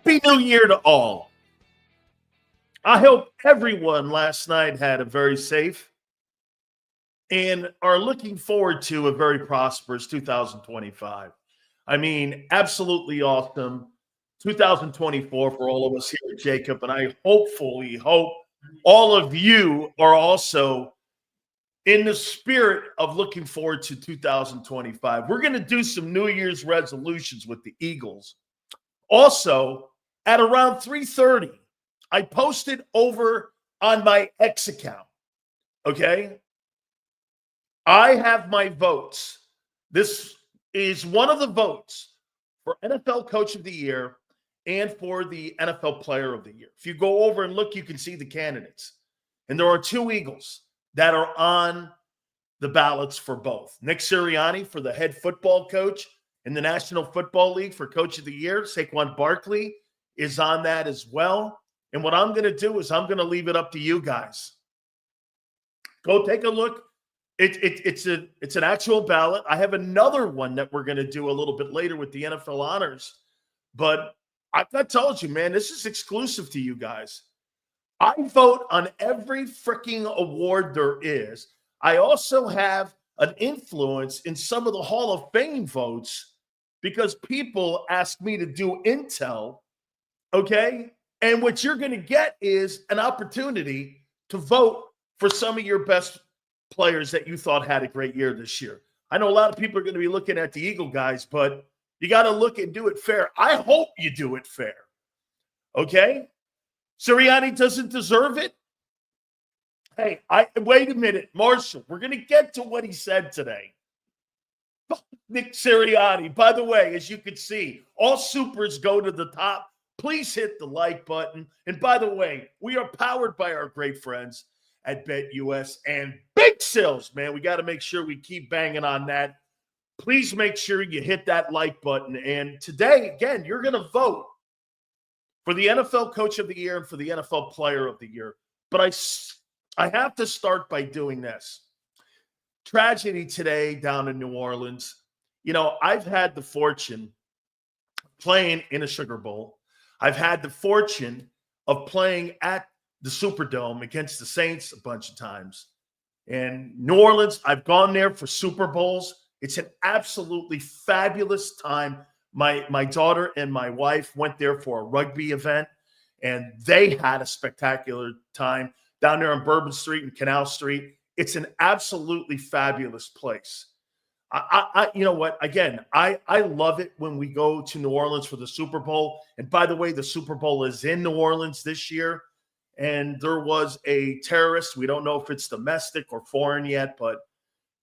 Happy New Year to all. I hope everyone last night had a very safe and are looking forward to a very prosperous 2025. I mean, absolutely awesome 2024 for all of us here at JAKIB. And I hopefully hope all of you are also in the spirit of looking forward to 2025. We're going to do some New Year's resolutions with the Eagles. Also, at around 3:30, I posted over on my X account, okay? I have my votes. This is one of the votes for NFL Coach of the Year and for the NFL Player of the Year. If you go over and look, you can see the candidates. And there are two Eagles that are on the ballots for both. Nick Sirianni for the head football coach in the National Football League for Coach of the Year. Saquon Barkley is on that as well. And what I'm going to do is I'm going to leave it up to you guys. Go take a look. It's an actual ballot. I have another one that we're going to do a little bit later with the NFL honors. But I told you, man, this is exclusive to you guys. I vote on every freaking award there is. I also have an influence in some of the Hall of Fame votes because people ask me to do intel, okay? And what you're going to get is an opportunity to vote for some of your best players that you thought had a great year this year. I know a lot of people are going to be looking at the Eagle guys, but you got to look and do it fair. I hope you do it fair, okay? Sirianni doesn't deserve it. Hey, wait a minute, Marshall. We're going to get to what he said today. Nick Sirianni, by the way, as you can see, all supers go to the top. Please hit the like button. And by the way, we are powered by our great friends at BetUS and Big Sales, man. We got to make sure we keep banging on that. Please make sure you hit that like button. And today, again, you're going to vote for the NFL Coach of the Year and for the NFL Player of the Year. But I have to start by doing this. Tragedy today down in New Orleans. You know, I've had the fortune playing in a Sugar Bowl. I've had the fortune of playing at the Superdome against the Saints a bunch of times. And New Orleans, I've gone there for Super Bowls. It's an absolutely fabulous time. My daughter and my wife went there for a rugby event, and they had a spectacular time down there on Bourbon Street and Canal Street. It's an absolutely fabulous place. You know what? Again, I love it when we go to New Orleans for the Super Bowl. And by the way, the Super Bowl is in New Orleans this year. And there was a terrorist. We don't know if it's domestic or foreign yet, but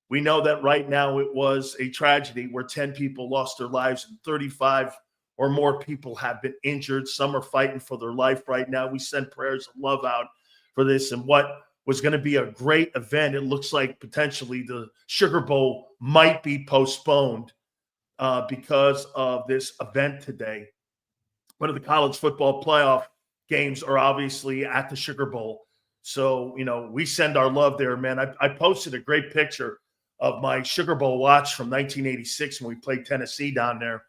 we know that right now it was a tragedy where 10 people lost their lives and 35 or more people have been injured. Some are fighting for their life right now. We send prayers of love out for this. And what was going to be a great event, it looks like potentially the Sugar Bowl might be postponed because of this event today. One of the college football playoff games are obviously at the Sugar Bowl. So, you know, we send our love there, man. I posted a great picture of my Sugar Bowl watch from 1986 when we played Tennessee down there.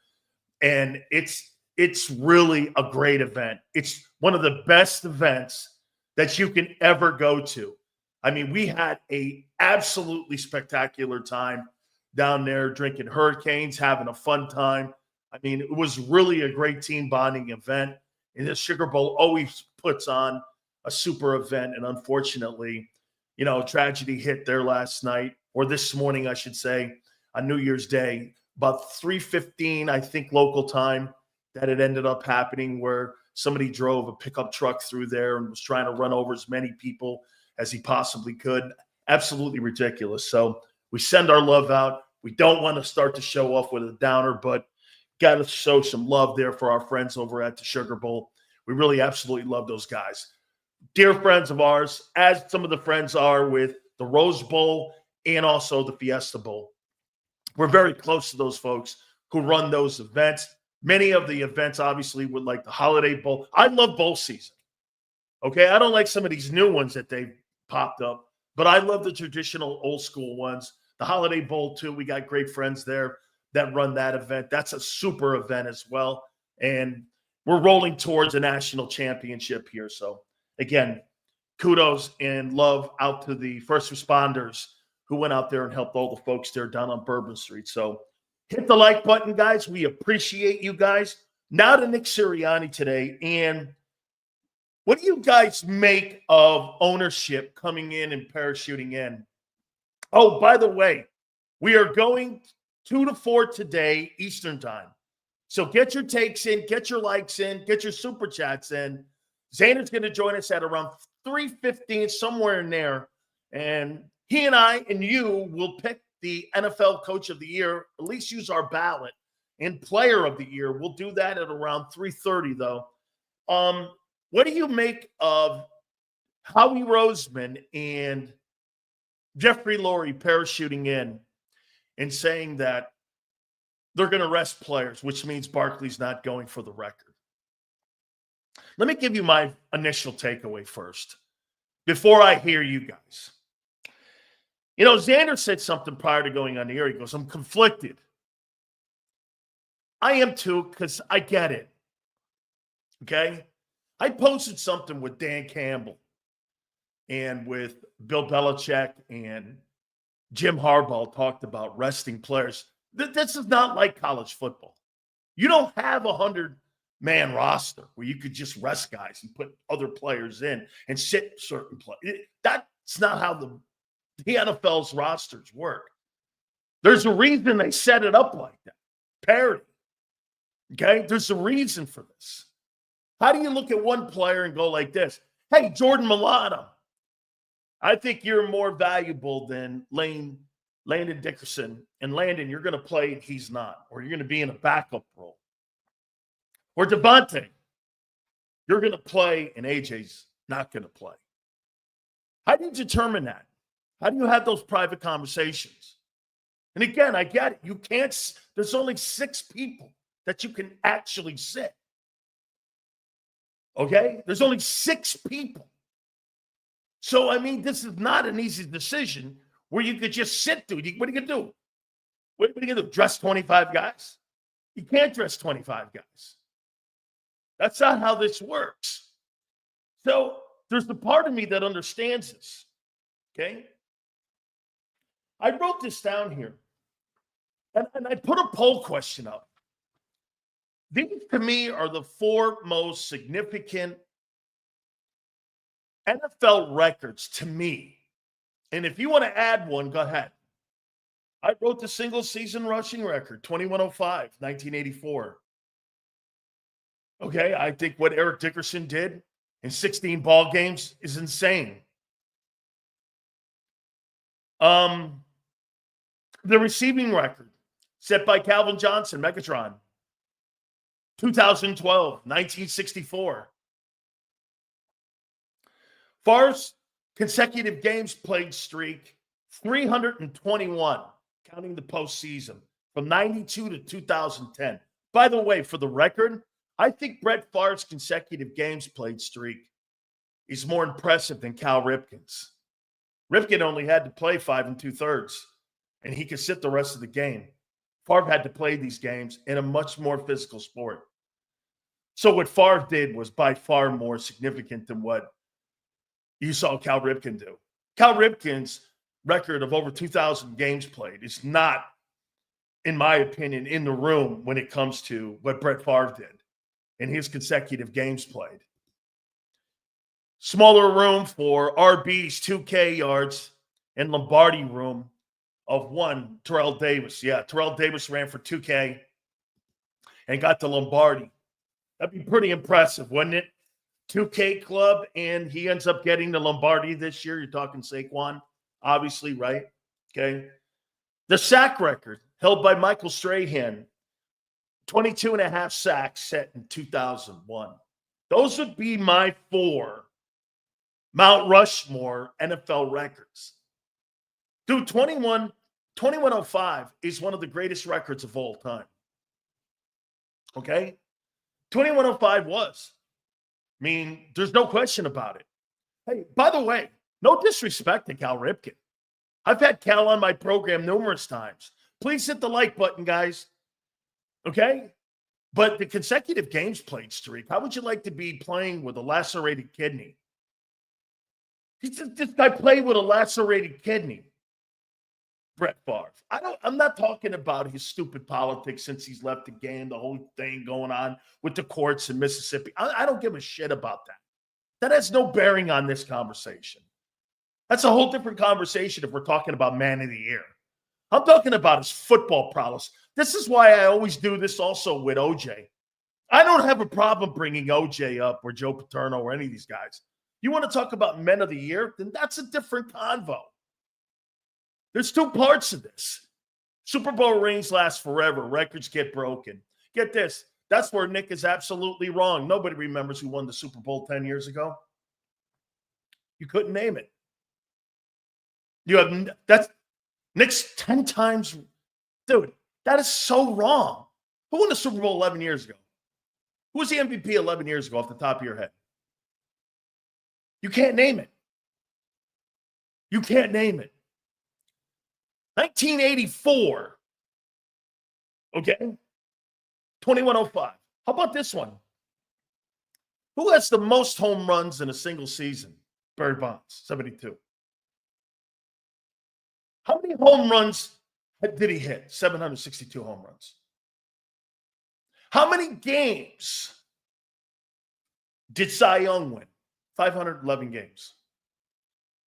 And it's really a great event. It's one of the best events that you can ever go to. I mean, we had a absolutely spectacular time down there drinking Hurricanes, having a fun time. I mean, it was really a great team bonding event. And the Sugar Bowl always puts on a super event. And unfortunately, you know, tragedy hit there last night, or this morning, I should say, on New Year's Day, about 3:15, I think, local time, that it ended up happening where somebody drove a pickup truck through there and was trying to run over as many people as he possibly could. Absolutely ridiculous. So we send our love out. We don't want to start the show off with a downer, but got to show some love there for our friends over at the Sugar Bowl. We really absolutely love those guys. Dear friends of ours, as some of the friends are with the Rose Bowl and also the Fiesta Bowl. We're very close to those folks who run those events. Many of the events, obviously, would like the Holiday Bowl. I love bowl season. Okay, I don't like some of these new ones that they've popped up, but I love the traditional old school ones. The Holiday Bowl, too. We got great friends there that run that event. That's a super event as well. And we're rolling towards a national championship here. So, again, kudos and love out to the first responders who went out there and helped all the folks there down on Bourbon Street. So, hit the like button, guys. We appreciate you guys. Now to Nick Sirianni today. And what do you guys make of ownership coming in and parachuting in? Oh, by the way, we are going 2 to 4 today, Eastern time. So get your takes in, get your likes in, get your super chats in. Xander's going to join us at around 3:15, somewhere in there. And he and I and you will pick the NFL Coach of the Year, at least use our ballot, and Player of the Year. We'll do that at around 3:30, though. What do you make of Howie Roseman and Jeffrey Lurie parachuting in and saying that they're going to rest players, which means Barkley's not going for the record? Let me give you my initial takeaway first before I hear you guys. You know, Xander said something prior to going on the air. He goes, I'm conflicted. I am too, because I get it. Okay? I posted something with Dan Campbell and with Bill Belichick and Jim Harbaugh talked about resting players. This is not like college football. You don't have a 100-man roster where you could just rest guys and put other players in and sit certain players. That's not how the NFL's rosters work. There's a reason they set it up like that. Parity. Okay? There's a reason for this. How do you look at one player and go like this? Hey, Jordan Milano, I think you're more valuable than Landon Dickerson. And Landon, you're going to play and he's not. Or you're going to be in a backup role. Or Devontae, you're going to play and AJ's not going to play. How do you determine that? How do you have those private conversations? And again, I get it. You can't, there's only 6 people that you can actually sit. Okay? There's only 6 people. So, I mean, this is not an easy decision where you could just sit through. What are you going to do? What are you going to do? Dress 25 guys? You can't dress 25 guys. That's not how this works. So, there's the part of me that understands this. Okay? I wrote this down here. And I put a poll question up. These, to me, are the 4 most significant NFL records to me. And if you want to add one, go ahead. I wrote the single-season rushing record, 2105, 1984. Okay, I think what Eric Dickerson did in 16 ball games is insane. The receiving record set by Calvin Johnson, Megatron, 2012, 1964. Favre's consecutive games played streak, 321, counting the postseason, from 92 to 2010. By the way, for the record, I think Brett Favre's consecutive games played streak is more impressive than Cal Ripken's. Ripken only had to play 5 2/3, and he could sit the rest of the game. Favre had to play these games in a much more physical sport. So what Favre did was by far more significant than what you saw Cal Ripken do. Cal Ripken's record of over 2,000 games played is not, in my opinion, in the room when it comes to what Brett Favre did in his consecutive games played. Smaller room for RBs, 2K yards, and Lombardi room of 1, Terrell Davis. Yeah, Terrell Davis ran for 2K and got the Lombardi. That'd be pretty impressive, wouldn't it? 2K club, and he ends up getting the Lombardi this year. You're talking Saquon, obviously, right? Okay. The sack record held by Michael Strahan, 22 and a half sacks set in 2001. Those would be my 4 Mount Rushmore NFL records. Dude, 2105 is one of the greatest records of all time. Okay? 2105 was. I mean, there's no question about it. Hey, by the way, no disrespect to Cal Ripken. I've had Cal on my program numerous times. Please hit the like button, guys. Okay? But the consecutive games played streak, how would you like to be playing with a lacerated kidney? This guy played with a lacerated kidney. Brett Favre. I'm not talking about his stupid politics since he's left the game, the whole thing going on with the courts in Mississippi. I don't give a shit about that. That has no bearing on this conversation. That's a whole different conversation if we're talking about man of the year. I'm talking about his football prowess. This is why I always do this also with OJ. I don't have a problem bringing OJ up or Joe Paterno or any of these guys. You want to talk about men of the year? Then that's a different convo. There's two parts of this. Super Bowl rings last forever. Records get broken. Get this. That's where Nick is absolutely wrong. Nobody remembers who won the Super Bowl 10 years ago. You couldn't name it. That's Nick's 10 times. Dude, that is so wrong. Who won the Super Bowl 11 years ago? Who was the MVP 11 years ago off the top of your head? You can't name it. You can't name it. 1984. Okay? 2105. How about this one? Who has the most home runs in a single season? Barry Bonds, 72. How many home runs did he hit? 762 home runs. How many games did Cy Young win? 511 games.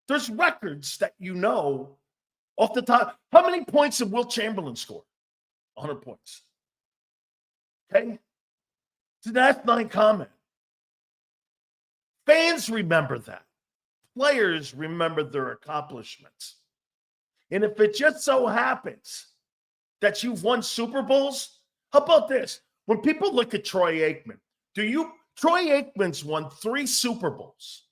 There's records that you know off the top. How many points did Will Chamberlain score? 100 points. Okay? So that's my comment. Fans remember that. Players remember their accomplishments. And if it just so happens that you've won Super Bowls, how about this? When people look at Troy Aikman, Troy Aikman's won 3 Super Bowls.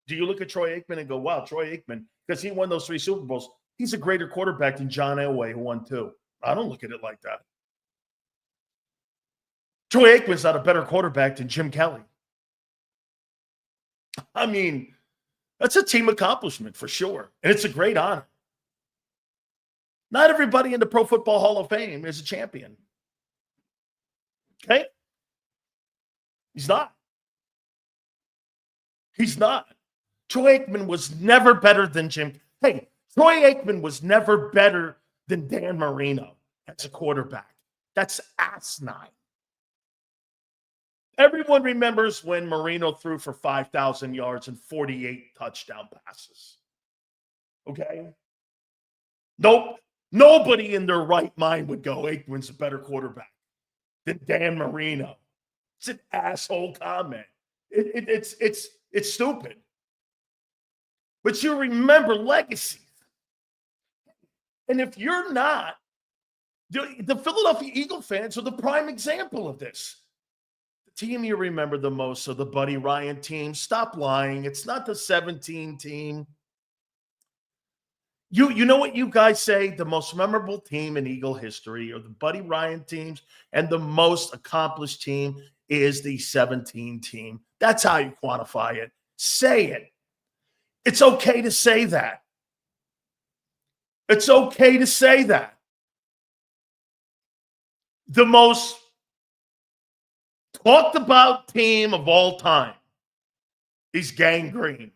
Do you look at Troy Aikman and go, wow, Troy Aikman, because he won those 3 Super Bowls, he's a greater quarterback than John Elway, who won 2. I don't look at it like that. Troy Aikman's not a better quarterback than Jim Kelly. I mean, that's a team accomplishment for sure. And it's a great honor. Not everybody in the Pro Football Hall of Fame is a champion. Okay? He's not. He's not. Troy Aikman was never better than Jim. Hey, Troy Aikman was never better than Dan Marino as a quarterback. That's asinine. Everyone remembers when Marino threw for 5,000 yards and 48 touchdown passes. Okay? Nope. Nobody in their right mind would go, Aikman's a better quarterback than Dan Marino. It's an asshole comment. It's stupid. But you remember legacies. And if you're not, the Philadelphia Eagle fans are the prime example of this. The team you remember the most are the Buddy Ryan team. Stop lying. It's not the 17 team. You know what you guys say? The most memorable team in Eagle history are the Buddy Ryan teams, and the most accomplished team is the 17 team. That's how you quantify it. Say it. It's okay to say that. It's okay to say that. The most talked about team of all time is Gang Green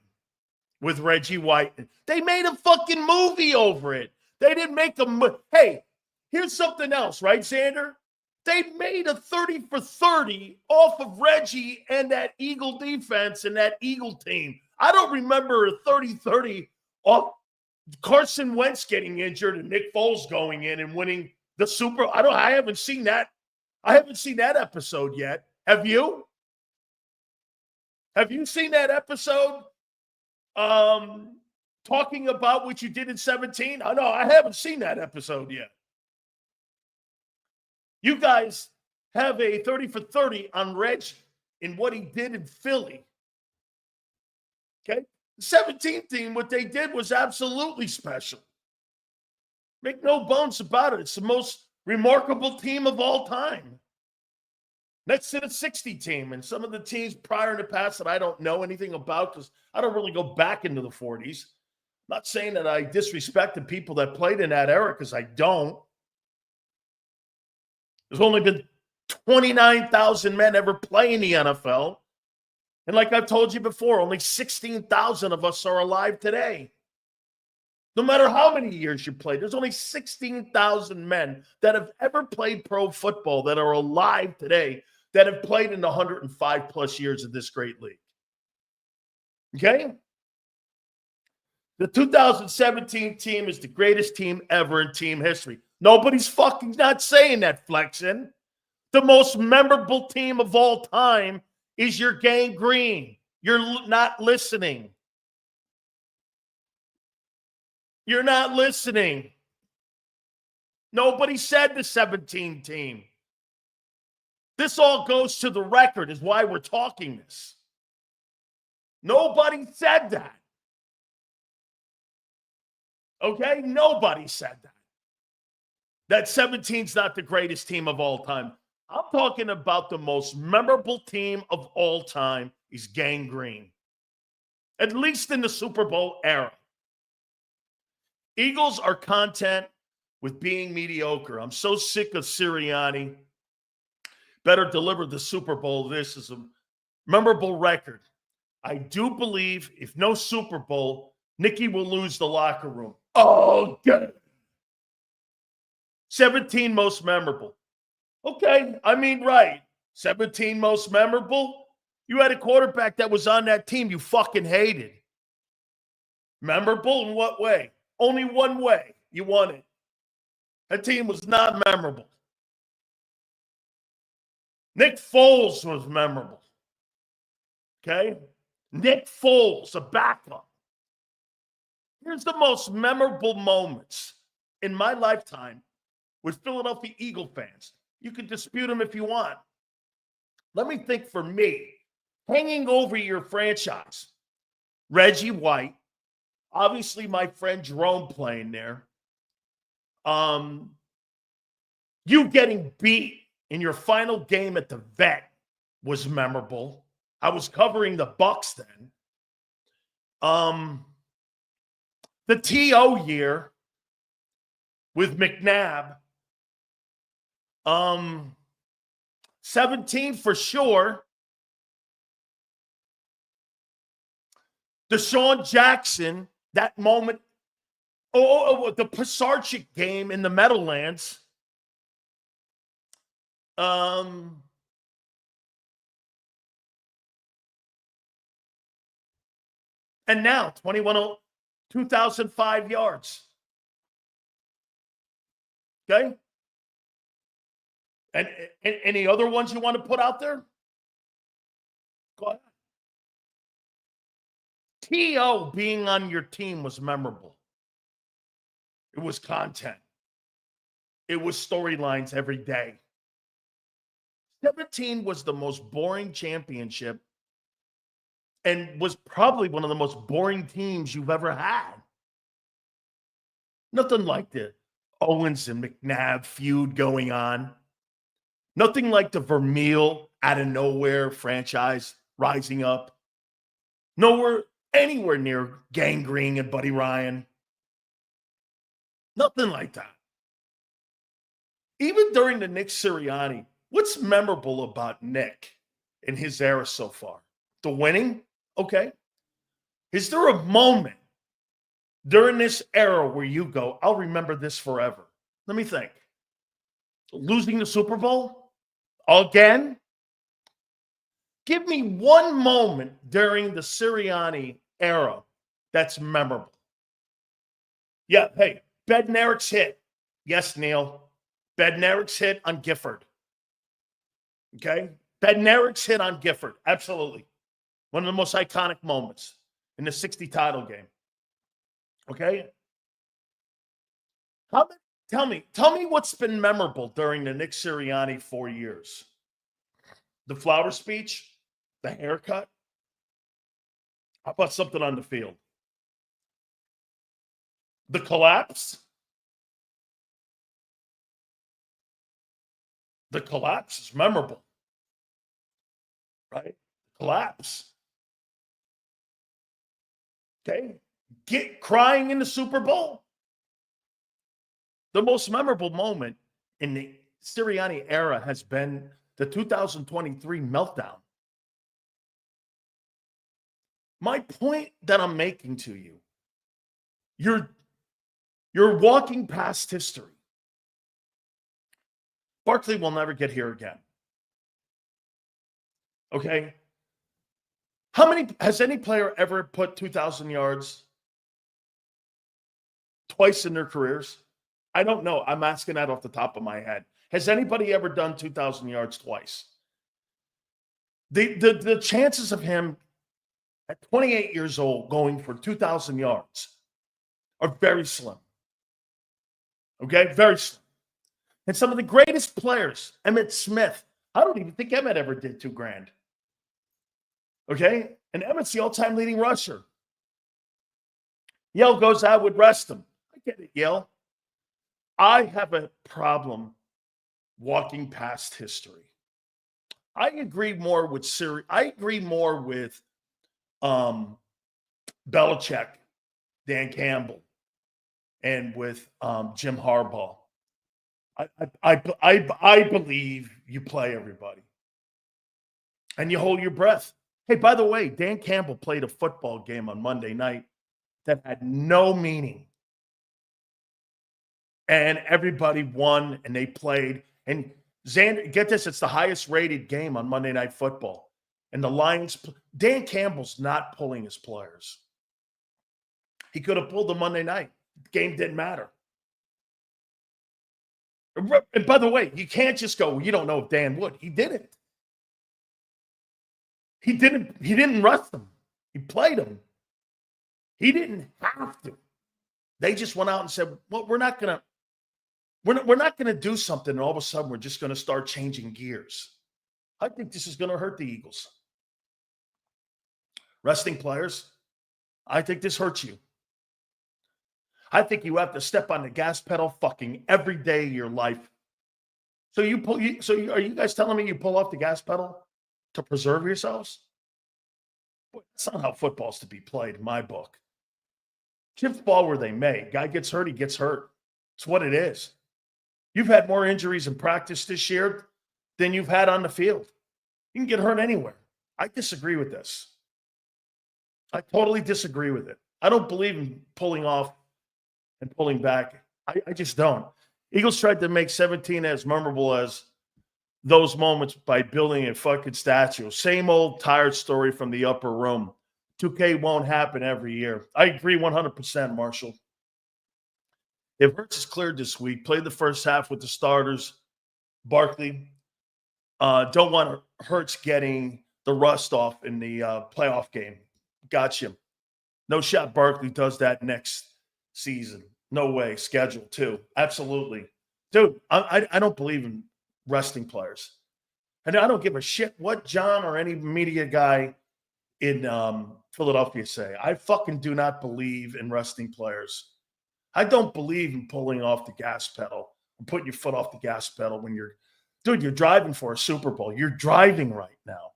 with Reggie White. They made a fucking movie over it. They didn't make a Hey, here's something else, right, Xander? They made a 30 for 30 off of Reggie and that Eagle defense and that Eagle team. I don't remember a 30-30 off Carson Wentz getting injured and Nick Foles going in and winning the Super. I haven't seen that. I haven't seen that episode yet. Have you? Have you seen that episode? Talking about what you did in 17? I know I haven't seen that episode yet. You guys have a 30 for 30 on Reggie in what he did in Philly. Okay? The 17 team, what they did was absolutely special. Make no bones about it. It's the most remarkable team of all time. Next to the 60 team and some of the teams prior in the past that I don't know anything about because I don't really go back into the 40s. I'm not saying that I disrespect the people that played in that era because I don't. There's only been 29,000 men ever play in the NFL. And like I've told you before, only 16,000 of us are alive today. No matter how many years you played, there's only 16,000 men that have ever played pro football that are alive today that have played in the 105 plus years of this great league. Okay? The 2017 team is the greatest team ever in team history. Nobody's fucking not saying that, flexing. The most memorable team of all time is your Gang Green. You're not listening. You're not listening. Nobody said the 17 team. This all goes to the record, is why we're talking this. Nobody said that. Okay? Nobody said that. That 17's not the greatest team of all time. I'm talking about the most memorable team of all time is Gang Green. At least in the Super Bowl era. Eagles are content with being mediocre. I'm so sick of Sirianni. Better deliver the Super Bowl. This is a memorable record. I do believe if no Super Bowl, Nicky will lose the locker room. Oh, good. 17 most memorable. Okay, I mean, right. 17 most memorable. You had a quarterback that was on that team you fucking hated. Memorable in what way? Only one way. You won it. That team was not memorable. Nick Foles was memorable. Okay? Nick Foles, a backup. Here's the most memorable moments in my lifetime with Philadelphia Eagle fans. You can dispute them if you want. Let me think for me. Hanging over your franchise. Reggie White. Obviously, my friend Jerome playing there. You getting beat in your final game at the Vet was memorable. I was covering the Bucks then. The T.O. year with McNabb. 17 for sure. Deshaun Jackson, that moment. The Pisarcik game in the Meadowlands. And now, 2,005 yards. Okay? And any other ones you want to put out there? Go ahead. T.O. being on your team was memorable. It was content. It was storylines every day. 17 was the most boring championship and was probably one of the most boring teams you've ever had. Nothing like the Owens and McNabb feud going on. Nothing like the Vermeil out of nowhere franchise rising up. Anywhere near Gang Green and Buddy Ryan. Nothing like that. Even during the Nick Sirianni, what's memorable about Nick in his era so far? The winning? Okay. Is there a moment during this era where you go, I'll remember this forever? Let me think. Losing the Super Bowl? Again? Give me one moment during the Sirianni era that's memorable. Yeah, hey, Bednarik's hit. Yes, Neil. Bednarik's hit on Gifford. Okay? Bednarik's hit on Gifford. Absolutely. One of the most iconic moments in the 60 title game. Okay? Tell me what's been memorable during the Nick Sirianni 4 years. The flower speech, the haircut. How about something on the field? The collapse. The collapse is memorable. Right? Collapse. Okay? Get crying in the Super Bowl. The most memorable moment in the Sirianni era has been the 2023 meltdown. My point that I'm making to you, you're walking past history. Barkley will never get here again. Okay? Has any player ever put 2,000 yards twice in their careers? I don't know. I'm asking that off the top of my head. Has anybody ever done 2,000 yards twice? The chances of him at 28 years old going for 2,000 yards are very slim. Okay? Very slim. And some of the greatest players, Emmitt Smith, I don't even think Emmitt ever did $2,000. Okay? And Emmitt's the all-time leading rusher. Yale goes, I would rest him. I get it, Yale. I have a problem walking past history. I agree more with Belichick, Dan Campbell, and with Jim Harbaugh. I believe you play everybody. And you hold your breath. Hey, by the way, Dan Campbell played a football game on Monday night that had no meaning. And everybody won and they played. And Xander, get this, it's the highest rated game on Monday Night Football. And the Lions, Dan Campbell's not pulling his players. He could have pulled the Monday night. The game didn't matter. And by the way, you can't just go, you don't know if Dan would. He didn't. He didn't rest them. He played them. He didn't have to. They just went out and said, well, we're not gonna do something, and all of a sudden we're just gonna start changing gears. I think this is gonna hurt the Eagles. Resting players, I think this hurts you. I think you have to step on the gas pedal fucking every day of your life. So are you guys telling me you pull off the gas pedal to preserve yourselves? Boy, that's not how football's to be played in my book. Chips ball where they may. Guy gets hurt, he gets hurt. It's what it is. You've had more injuries in practice this year than you've had on the field. You can get hurt anywhere. I disagree with this. I totally disagree with it. I don't believe in pulling off and pulling back. I just don't. Eagles tried to make 17 as memorable as those moments by building a fucking statue. Same old tired story from the upper room. 2K won't happen every year. I agree 100%, Marshall. If Hurts is cleared this week, play the first half with the starters. Barkley. Don't want Hurts getting the rust off in the playoff game. Gotcha. No shot Barkley does that next season. No way. Schedule too. Absolutely. Dude, I don't believe in resting players. And I don't give a shit what John or any media guy in Philadelphia say. I fucking do not believe in resting players. I don't believe in pulling off the gas pedal and putting your foot off the gas pedal when you're driving for a Super Bowl. You're driving right now.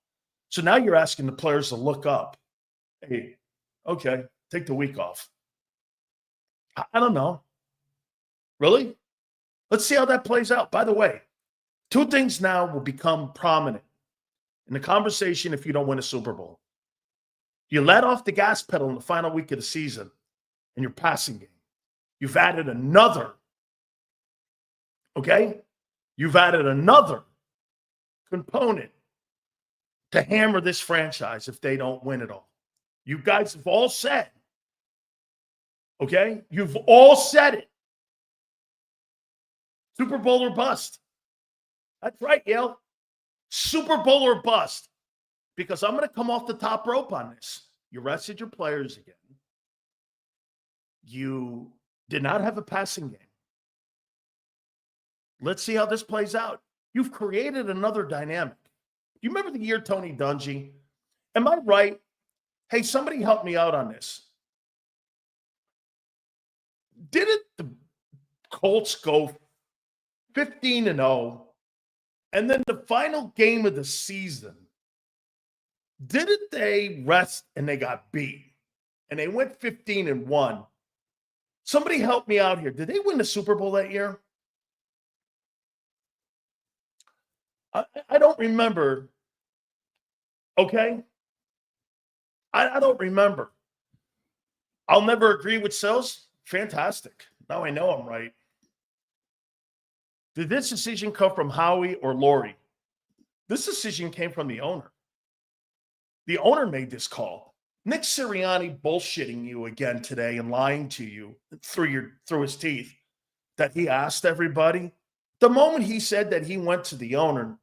So now you're asking the players to look up. Hey, okay, take the week off. I don't know. Really? Let's see how that plays out. By the way, two things now will become prominent in the conversation if you don't win a Super Bowl. You let off the gas pedal in the final week of the season in your passing game. You've added another. Okay? You've added another component to hammer this franchise if they don't win it all. You guys have all said, okay? You've all said it. Super Bowl or bust. That's right, Yale. Super Bowl or bust. Because I'm going to come off the top rope on this. You rested your players again. You did not have a passing game. Let's see how this plays out. You've created another dynamic. You remember the year Tony Dungy? Am I right? Hey, somebody help me out on this. Didn't the Colts go 15-0, and then the final game of the season, didn't they rest and they got beat? And they went 15-1. Somebody help me out here. Did they win the Super Bowl that year? I don't remember. Okay? I don't remember. I'll never agree with Sills. Fantastic. Now I know I'm right. Did this decision come from Howie or Lurie? This decision came from the owner. The owner made this call. Nick Sirianni bullshitting you again today and lying to you through his teeth that he asked everybody. The moment he said that he went to the owner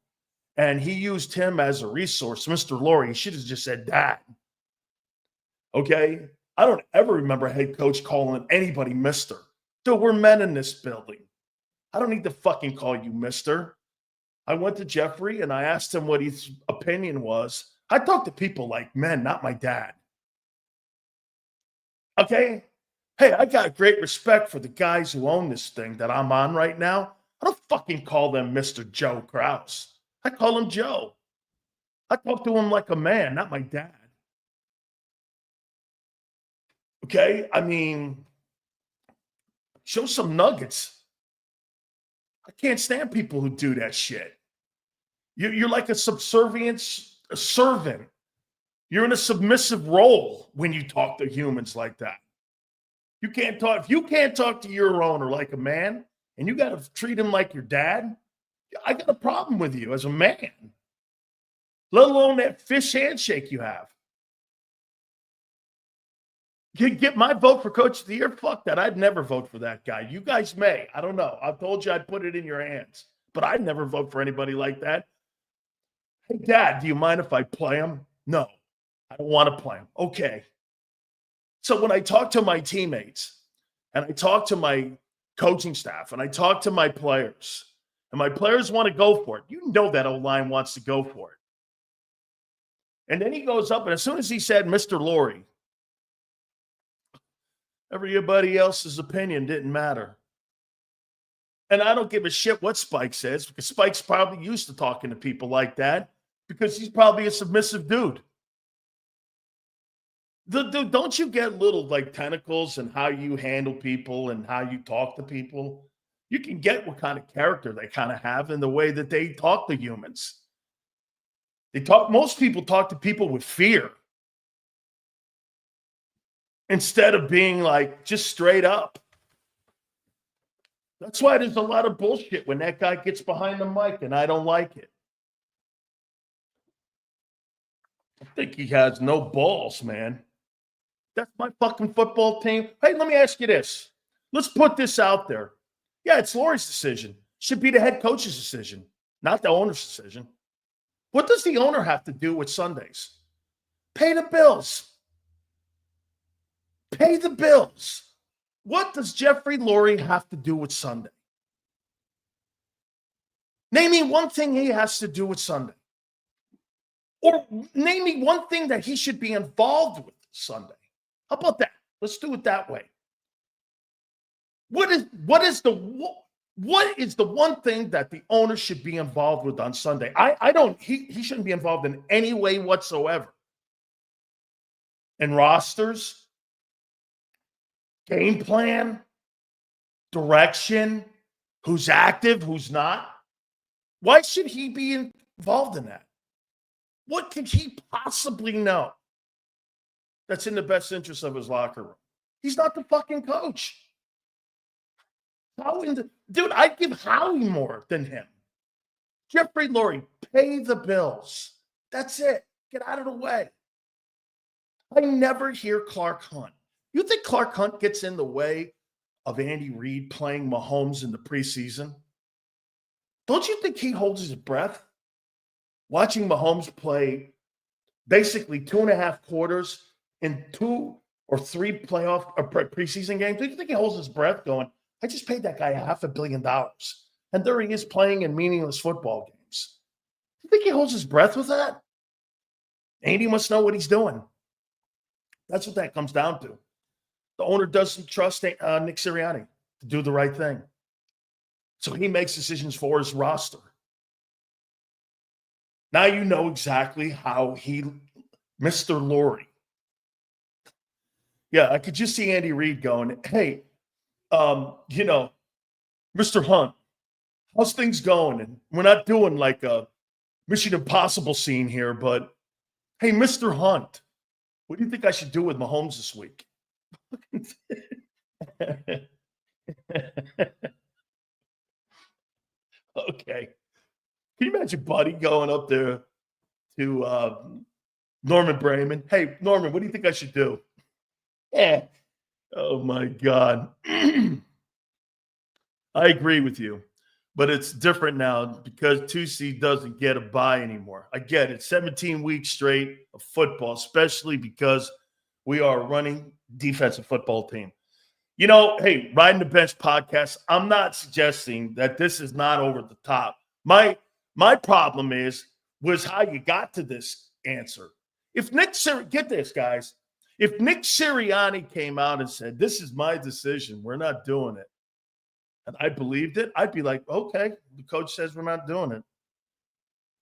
and he used him as a resource, Mr. Lurie, he should have just said that. Okay? I don't ever remember a head coach calling anybody mister. Dude, we're men in this building. I don't need to fucking call you mister. I went to Jeffrey and I asked him what his opinion was. I talk to people like men, not my dad. Okay? Hey, I got great respect for the guys who own this thing that I'm on right now. I don't fucking call them Mr. Joe Kraus. I call him Joe. I talk to him like a man, not my dad. Okay? I mean, show some nuggets. I can't stand people who do that shit. You're like a subservient servant. You're in a submissive role when you talk to humans like that. You can't talk. If you can't talk to your owner like a man and you got to treat him like your dad, I got a problem with you as a man, let alone that fish handshake you have. You get my vote for Coach of the Year? Fuck that. I'd never vote for that guy. You guys may. I don't know. I've told you I'd put it in your hands. But I'd never vote for anybody like that. Hey, Dad, do you mind if I play him? No, I don't want to play him. Okay. So when I talk to my teammates and I talk to my coaching staff and I talk to my players and my players want to go for it, you know that O-line wants to go for it. And then he goes up and as soon as he said Mr. Lurie, everybody else's opinion didn't matter. And I don't give a shit what Spike says because Spike's probably used to talking to people like that because he's probably a submissive dude. Don't you get little like tentacles in how you handle people and how you talk to people? You can get what kind of character they kind of have in the way that they talk to humans. Most people talk to people with fear instead of being like just straight up. That's why there's a lot of bullshit when that guy gets behind the mic and I don't like it. I think he has no balls, man. That's my fucking football team. Hey, let me ask you this. Let's put this out there. Yeah, it's Lurie's decision. Should be the head coach's decision, not the owner's decision. What does the owner have to do with Sundays? Pay the bills. Pay the bills. What does Jeffrey Lurie have to do with Sunday? Name me one thing he has to do with Sunday. Or name me one thing that he should be involved with Sunday. How about that? Let's do it that way. What is the one thing that the owner should be involved with on Sunday? He shouldn't be involved in any way whatsoever. In rosters, game plan, direction, who's active, who's not. Why should he be involved in that? What could he possibly know that's in the best interest of his locker room? He's not the fucking coach. Dude, I'd give Howie more than him. Jeffrey Lurie, pay the bills. That's it. Get out of the way. I never hear Clark Hunt. You think Clark Hunt gets in the way of Andy Reid playing Mahomes in the preseason? Don't you think he holds his breath watching Mahomes play basically 2.5 quarters in 2 or 3 playoff or preseason games? Do you think he holds his breath going, I just paid that guy $500 million, and there he is playing in meaningless football games? You think he holds his breath with that? Andy must know what he's doing. That's what that comes down to. The owner doesn't trust Nick Sirianni to do the right thing. So he makes decisions for his roster. Now you know exactly how Mr. Lurie. Yeah, I could just see Andy Reid going, hey, Mr. Hunt, how's things going? And we're not doing like a Mission Impossible scene here, but hey, Mr. Hunt, what do you think I should do with Mahomes this week? Okay. Can you imagine Buddy going up there to Norman Brayman? Hey, Norman, what do you think I should do? Yeah. Oh, my God. I agree with you. But it's different now because 2C doesn't get a bye anymore. I get it. 17 weeks straight of football, especially because we are a running defensive football team. You know, hey, Riding the Bench podcast, I'm not suggesting that this is not over the top. My problem was how you got to this answer. If get this, guys. If Nick Sirianni came out and said, this is my decision, we're not doing it, and I believed it, I'd be like, okay, the coach says we're not doing it.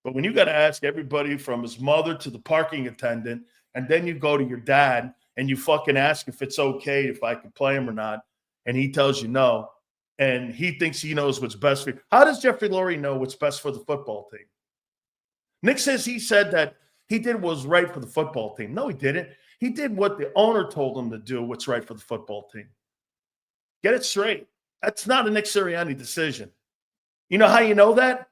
But when you got to ask everybody from his mother to the parking attendant, and then you go to your dad and you fucking ask if it's okay if I can play him or not, and he tells you no, and he thinks he knows what's best for you. How does Jeffrey Lurie know what's best for the football team? Nick says he said that he did what was right for the football team. No, he didn't. He did what the owner told him to do, what's right for the football team. Get it straight. That's not a Nick Sirianni decision. You know how you know that?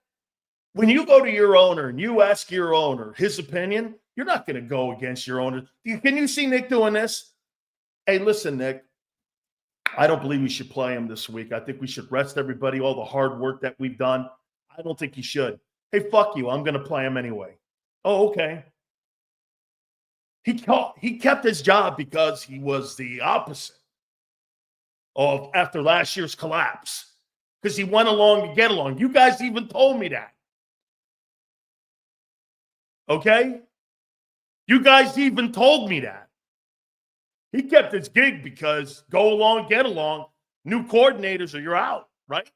When you go to your owner and you ask your owner his opinion, you're not going to go against your owner. Can you see Nick doing this? Hey, listen, Nick, I don't believe we should play him this week. I think we should rest everybody, all the hard work that we've done. I don't think you should. Hey, fuck you. I'm going to play him anyway. Oh, okay. He kept his job because he was the opposite of after last year's collapse, because he went along to get along. You guys even told me that. Okay? You guys even told me that. He kept his gig because go along, get along, new coordinators or you're out, right?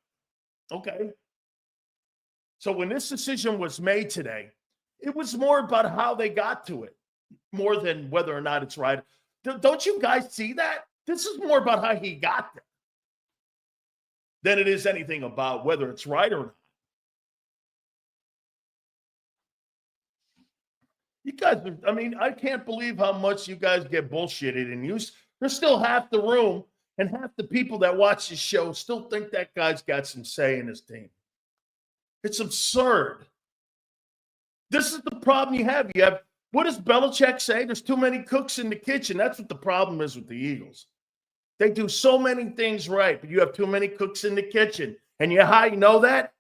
Okay. So when this decision was made today, it was more about how they got to it, more than whether or not it's right. Don't you guys see that? This is more about how he got there than it is anything about whether it's right or not. You guys, I mean, I can't believe how much you guys get bullshitted, and there's still half the room and half the people that watch this show still think that guy's got some say in his team. It's absurd. This is the problem you have. What does Belichick say? There's too many cooks in the kitchen. That's what the problem is with the Eagles. They do so many things right, but you have too many cooks in the kitchen. And how you know that?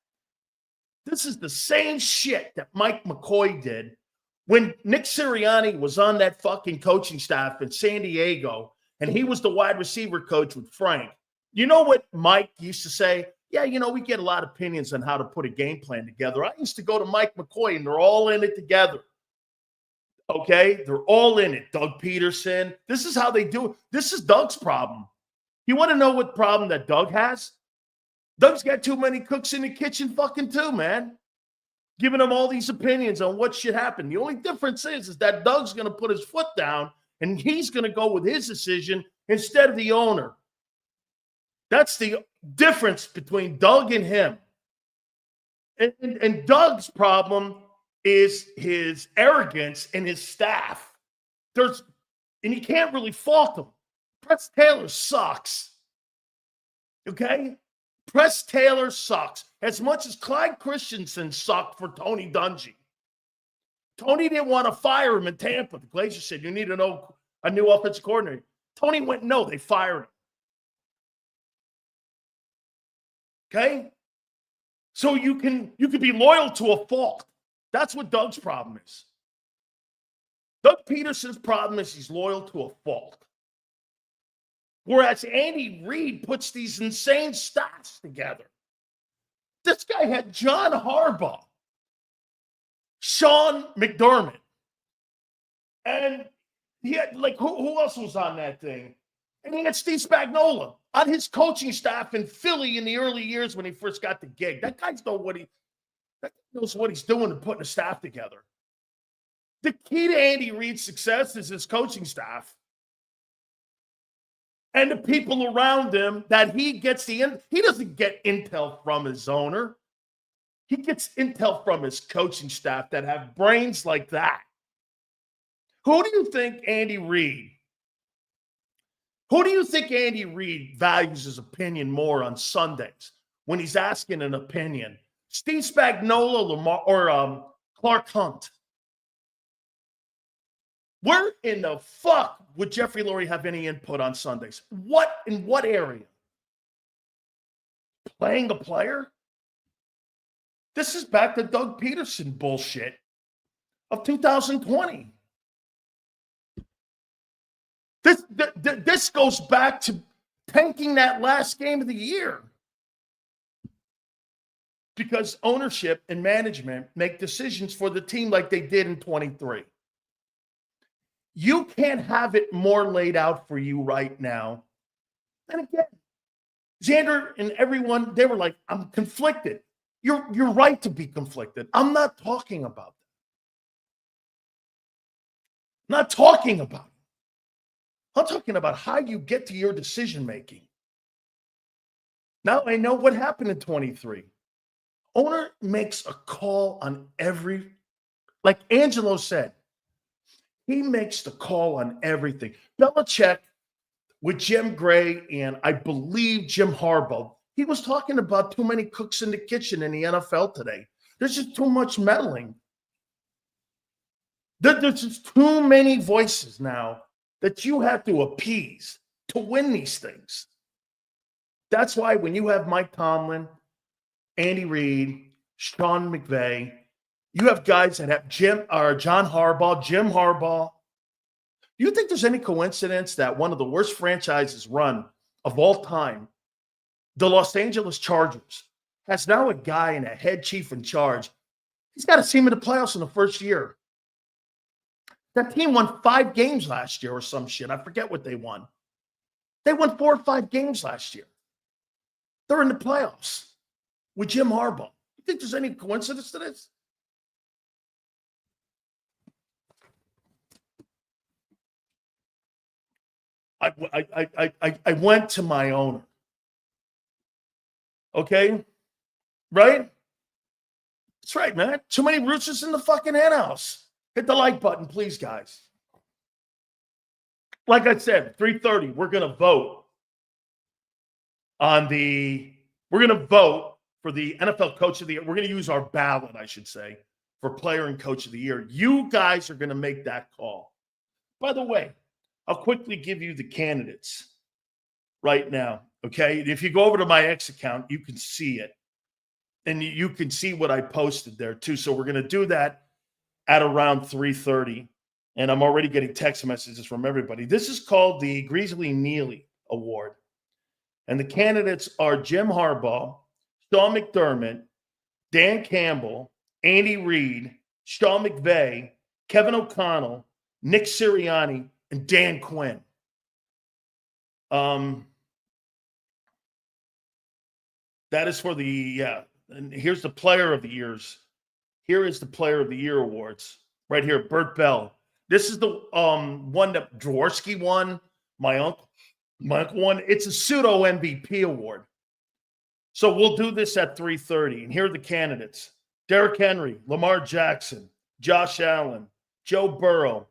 This is the same shit that Mike McCoy did when Nick Sirianni was on that fucking coaching staff in San Diego, and he was the wide receiver coach with Frank. You know what Mike used to say? Yeah, we get a lot of opinions on how to put a game plan together. I used to go to Mike McCoy, and they're all in it together. Okay? They're all in it. Doug Peterson. This is how they do it. This is Doug's problem. You want to know what problem that Doug has? Doug's got too many cooks in the kitchen fucking too, man. Giving them all these opinions on what should happen. The only difference is that Doug's going to put his foot down, and he's going to go with his decision instead of the owner. That's the difference between Doug and him. And Doug's problem is his arrogance and his staff. And you can't really fault him. Press Taylor sucks. Okay? Press Taylor sucks as much as Clyde Christensen sucked for Tony Dungy. Tony didn't want to fire him in Tampa. The Glazers said, you need to know a new offensive coordinator. Tony went, no, they fired him. Okay? So you can be loyal to a fault. That's what Doug's problem is. Doug Peterson's problem is he's loyal to a fault. Whereas Andy Reid puts these insane stats together. This guy had John Harbaugh, Sean McDermott, and he had, who else was on that thing? And he had Steve Spagnuolo on his coaching staff in Philly in the early years when he first got the gig. That guy knows what he's doing and putting a staff together. The key to Andy Reid's success is his coaching staff and the people around him that he gets he doesn't get intel from his owner. He gets intel from his coaching staff that have brains like that. Who do you think Andy Reid values his opinion more on Sundays when he's asking an opinion? Steve Spagnuolo, Lamar, or Clark Hunt? Where in the fuck would Jeffrey Lurie have any input on Sundays? In what area? Playing a player? This is back to Doug Peterson bullshit of 2020. This goes back to tanking that last game of the year. Because ownership and management make decisions for the team like they did in 23. You can't have it more laid out for you right now. And again, Xander and everyone, they were like, I'm conflicted. You're right to be conflicted. I'm not talking about that. I'm not talking about it. I'm talking about how you get to your decision making. Now I know what happened in 23. Owner makes a call on every, like Angelo said, he makes the call on everything. Belichick with Jim Gray and I believe Jim Harbaugh, he was talking about too many cooks in the kitchen in the NFL today. There's just too much meddling. There's just too many voices now that you have to appease to win these things. That's why when you have Mike Tomlin, Andy Reid, Sean McVay, you have guys that have Jim Harbaugh. Do you think there's any coincidence that one of the worst franchises run of all time, the Los Angeles Chargers, has now a guy and a head chief in charge? He's got a team in the playoffs in the first year. That team won 5 games last year or some shit. I forget what they won. They won 4 or 5 games last year. They're in the playoffs with Jim Harbaugh. You think there's any coincidence to this? I went to my owner. Okay? Right? That's right, man. Too many roosters in the fucking henhouse. Hit the like button, please, guys. Like I said, 3:30, we're going to vote for the NFL Coach of the Year. We're going to use our ballot, I should say, for Player and Coach of the Year. You guys are going to make that call. By the way, I'll quickly give you the candidates right now, okay? If you go over to my X account, you can see it. And you can see what I posted there, too. So we're going to do that at around 3:30. And I'm already getting text messages from everybody. This is called the Greasley Neely Award. And the candidates are Jim Harbaugh, Sean McDermott, Dan Campbell, Andy Reid, Sean McVay, Kevin O'Connell, Nick Sirianni, and Dan Quinn. That is for and here's the Player of the Years. Here is the Player of the Year awards. Right here, Burt Bell. This is the one that Dvorsky won, my uncle won. It's a pseudo MVP award. So we'll do this at 3:30. And here are the candidates. Derrick Henry, Lamar Jackson, Josh Allen, Joe Burrow,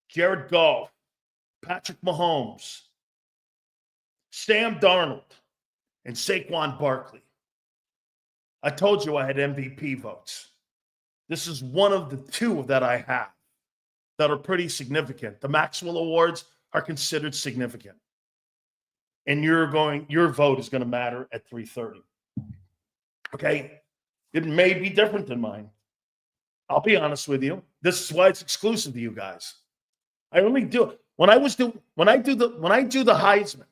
Jared Goff, Patrick Mahomes, Sam Darnold, and Saquon Barkley. I told you I had MVP votes. This is one of the 2 that I have that are pretty significant. The Maxwell Awards are considered significant. And your vote is going to matter at 3:30. Okay? It may be different than mine. I'll be honest with you. This is why it's exclusive to you guys. I only do it. When I do the Heisman,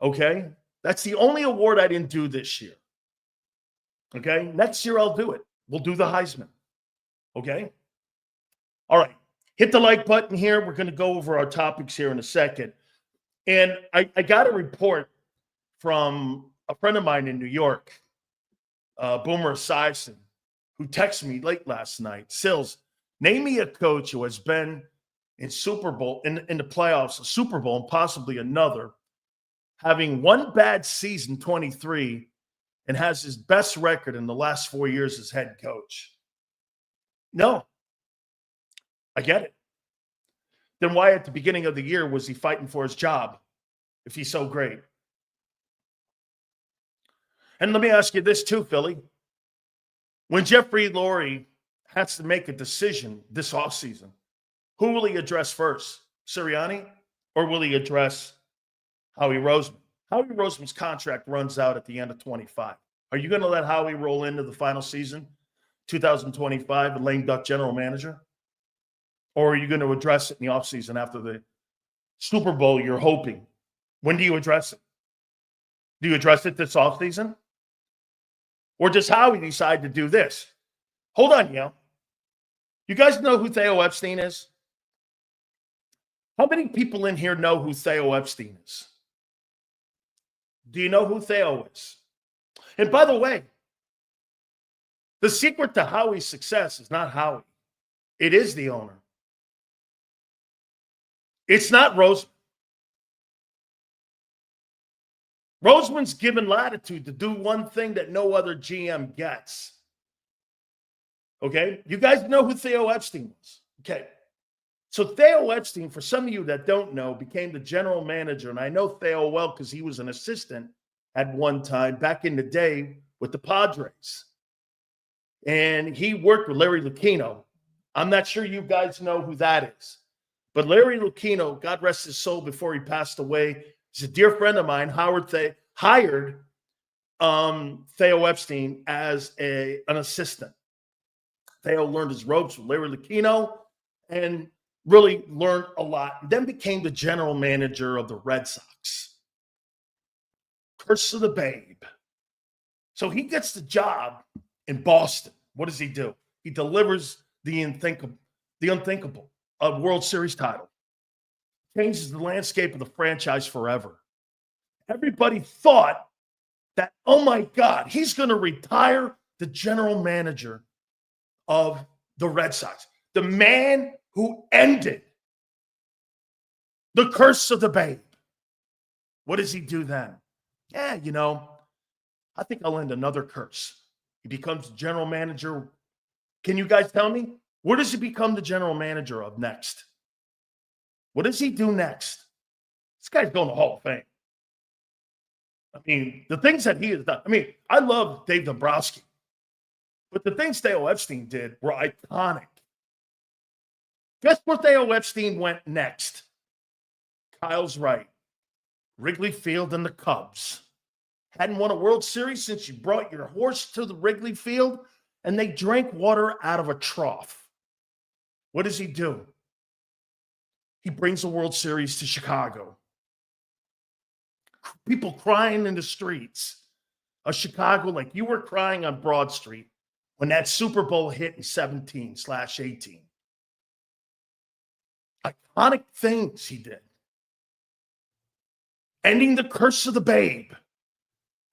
okay? That's the only award I didn't do this year. Okay? Next year I'll do it. We'll do the Heisman. Okay? All right. Hit the like button here. We're going to go over our topics here in a second. And I got a report from a friend of mine in New York, Boomer Esiason, who texted me late last night. Sills, name me a coach who has been in Super Bowl, in the playoffs, a Super Bowl, and possibly another, having one bad season, 23, and has his best record in the last 4 years as head coach. No, I get it. Then why at the beginning of the year was he fighting for his job if he's so great? And let me ask you this too, Philly. When Jeffrey Lurie has to make a decision this offseason, who will he address first? Sirianni, or will he address Howie Roseman? Howie Roseman's contract runs out at the end of 25. Are you going to let Howie roll into the final season, 2025, and lame duck general manager? Or are you going to address it in the offseason after the Super Bowl you're hoping? When do you address it? Do you address it this offseason? Or does Howie decide to do this? Hold on, Yale. You guys know who Theo Epstein is? How many people in here know who Theo Epstein is? Do you know who Theo is? And by the way, the secret to Howie's success is not Howie. It is the owner. It's not Roseman. Roseman's given latitude to do one thing that no other GM gets. Okay? You guys know who Theo Epstein was. Okay. So Theo Epstein, for some of you that don't know, became the general manager. And I know Theo well because he was an assistant at one time back in the day with the Padres. And he worked with Larry Lucchino. I'm not sure you guys know who that is. But Larry Lucchino, God rest his soul before he passed away, he's a dear friend of mine. Howard hired Theo Epstein as an assistant. Theo learned his ropes with Larry Lucchino and really learned a lot. Then became the general manager of the Red Sox. Curse of the Babe. So he gets the job in Boston. What does he do? He delivers the unthinkable, a World Series title. Changes the landscape of the franchise forever. Everybody thought that, oh my God, he's going to retire the general manager of the Red Sox. The man who ended the curse of the Babe. What does he do then? Yeah, I think I'll end another curse. He becomes general manager. Can you guys tell me? Where does he become the general manager of next? What does he do next? This guy's going to the Hall of Fame. I mean, the things that he has done. I mean, I love Dave Dombrowski, but the things Theo Epstein did were iconic. Guess where Theo Epstein went next? Kyle's right. Wrigley Field and the Cubs. Hadn't won a World Series since you brought your horse to the Wrigley Field, and they drank water out of a trough. What does he do? He brings a World Series to Chicago. People crying in the streets of Chicago like you were crying on Broad Street when that Super Bowl hit in 17/18. Iconic things he did. Ending the curse of the Babe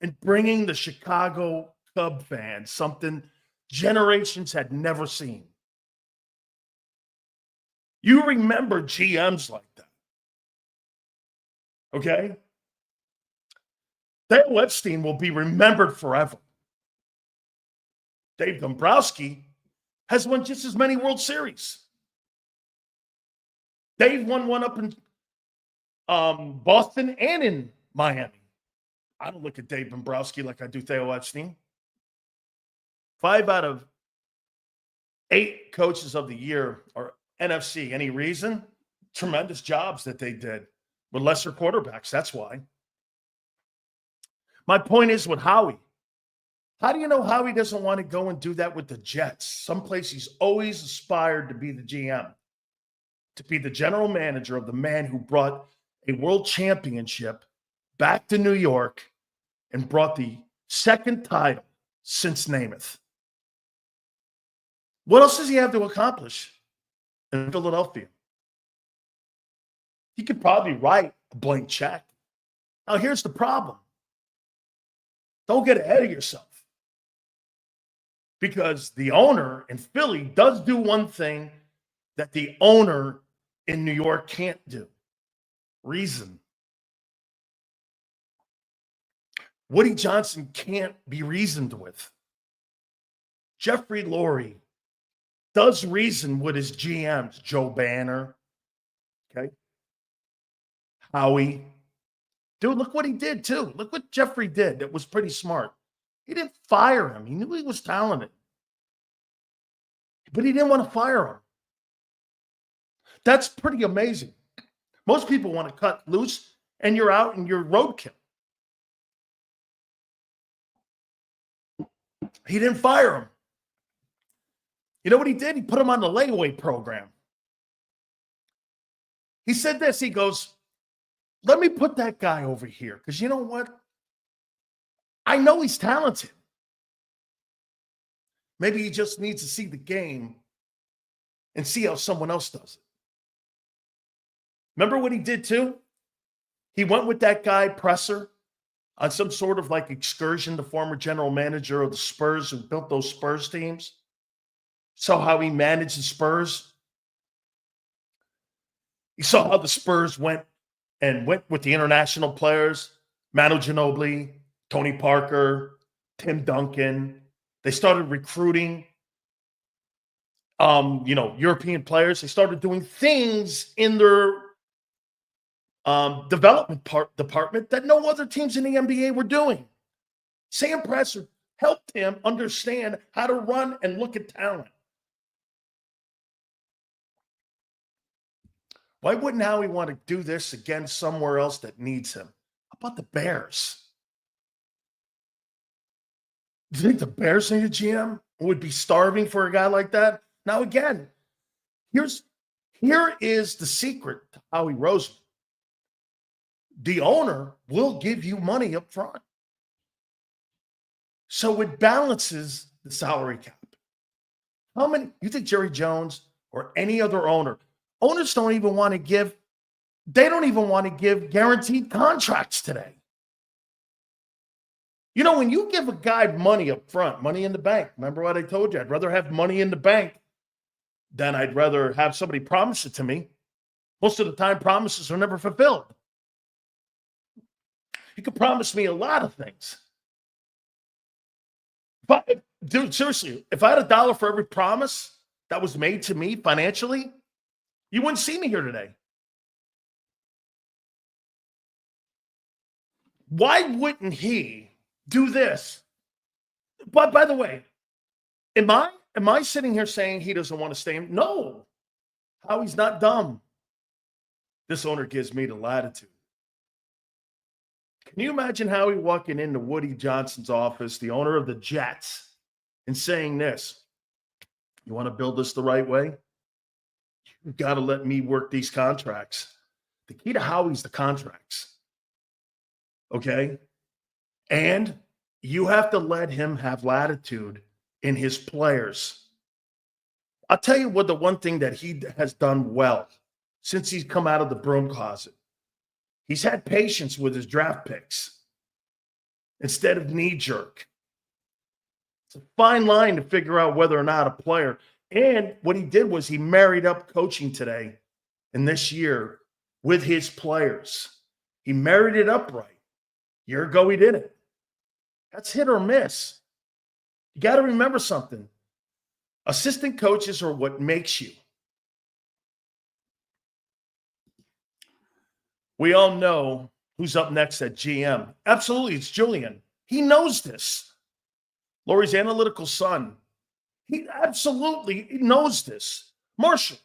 and bringing the Chicago Cub fans something generations had never seen. You remember GMs like that. Okay? Theo Epstein will be remembered forever. Dave Dombrowski has won just as many World Series. Dave won one up in Boston and in Miami. I don't look at Dave Dombrowski like I do Theo Epstein. 5 out of 8 coaches of the year are NFC. Any reason? Tremendous jobs that they did with lesser quarterbacks. That's why. My point is with Howie. How do you know Howie doesn't want to go and do that with the Jets? Someplace he's always aspired to be the GM, to be the general manager of the man who brought a world championship back to New York and brought the second title since Namath. What else does he have to accomplish in Philadelphia? He could probably write a blank check. Now, here's the problem. Don't get ahead of yourself. Because the owner in Philly does do one thing that the owner in New York can't do. Reason. Woody Johnson can't be reasoned with. Jeffrey Lurie does reason with his GMs, Joe Banner, okay? Howie. Dude, look what he did, too. Look what Jeffrey did. That was pretty smart. He didn't fire him. He knew he was talented. But he didn't want to fire him. That's pretty amazing. Most people want to cut loose, and you're out and you're roadkill. He didn't fire him. You know what he did? He put him on the layaway program. He said this. He goes, let me put that guy over here. Because you know what? I know he's talented. Maybe he just needs to see the game and see how someone else does it. Remember what he did too? He went with that guy, Presser, on some sort of like excursion, the former general manager of the Spurs who built those Spurs teams. Saw how he managed the Spurs. He saw how the Spurs went with the international players, Manu Ginobili, Tony Parker, Tim Duncan. They started recruiting, European players. They started doing things in their development department that no other teams in the NBA were doing. Sam Presser helped him understand how to run and look at talent. Why wouldn't Howie want to do this again somewhere else that needs him? How about the Bears? Do you think the Bears need a GM who would be starving for a guy like that? Now, again, here is the secret to Howie Roseman. The owner will give you money up front. So it balances the salary cap. How many, you think Jerry Jones or any other owners don't even want to give guaranteed contracts today. You know, when you give a guy money up front, money in the bank, remember what I told you? I'd rather have money in the bank than I'd rather have somebody promise it to me. Most of the time, promises are never fulfilled. You could promise me a lot of things. But, dude, seriously, if I had $1 for every promise that was made to me financially, you wouldn't see me here today. Why wouldn't he do this? But by the way, am I sitting here saying he doesn't want to stay? No. Howie's not dumb. This owner gives me the latitude. Can you imagine Howie walking into Woody Johnson's office, the owner of the Jets, and saying this? You want to build this the right way? You've got to let me work these contracts. The key to Howie's the contracts. Okay? And you have to let him have latitude in his players. I'll tell you what, the one thing that he has done well since he's come out of the broom closet. He's had patience with his draft picks instead of knee-jerk. It's a fine line to figure out whether or not a player. And what he did was he married up coaching today and this year with his players. He married it up right. A year ago, he did it. That's hit or miss. You got to remember something. Assistant coaches are what makes you. We all know who's up next at GM. Absolutely, it's Julian. He knows this. Lurie's analytical son. He absolutely knows this. Marshall,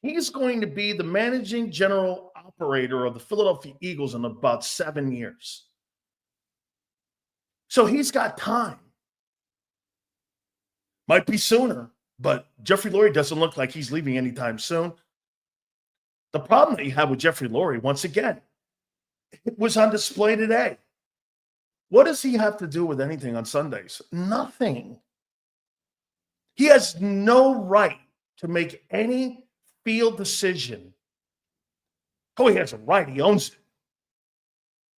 he's going to be the managing general operator of the Philadelphia Eagles in about 7 years. So he's got time. Might be sooner, but Jeffrey Lurie doesn't look like he's leaving anytime soon. The problem that you have with Jeffrey Lurie, once again, it was on display today. What does he have to do with anything on Sundays? Nothing. He has no right to make any field decision. Oh, he has a right. He owns it.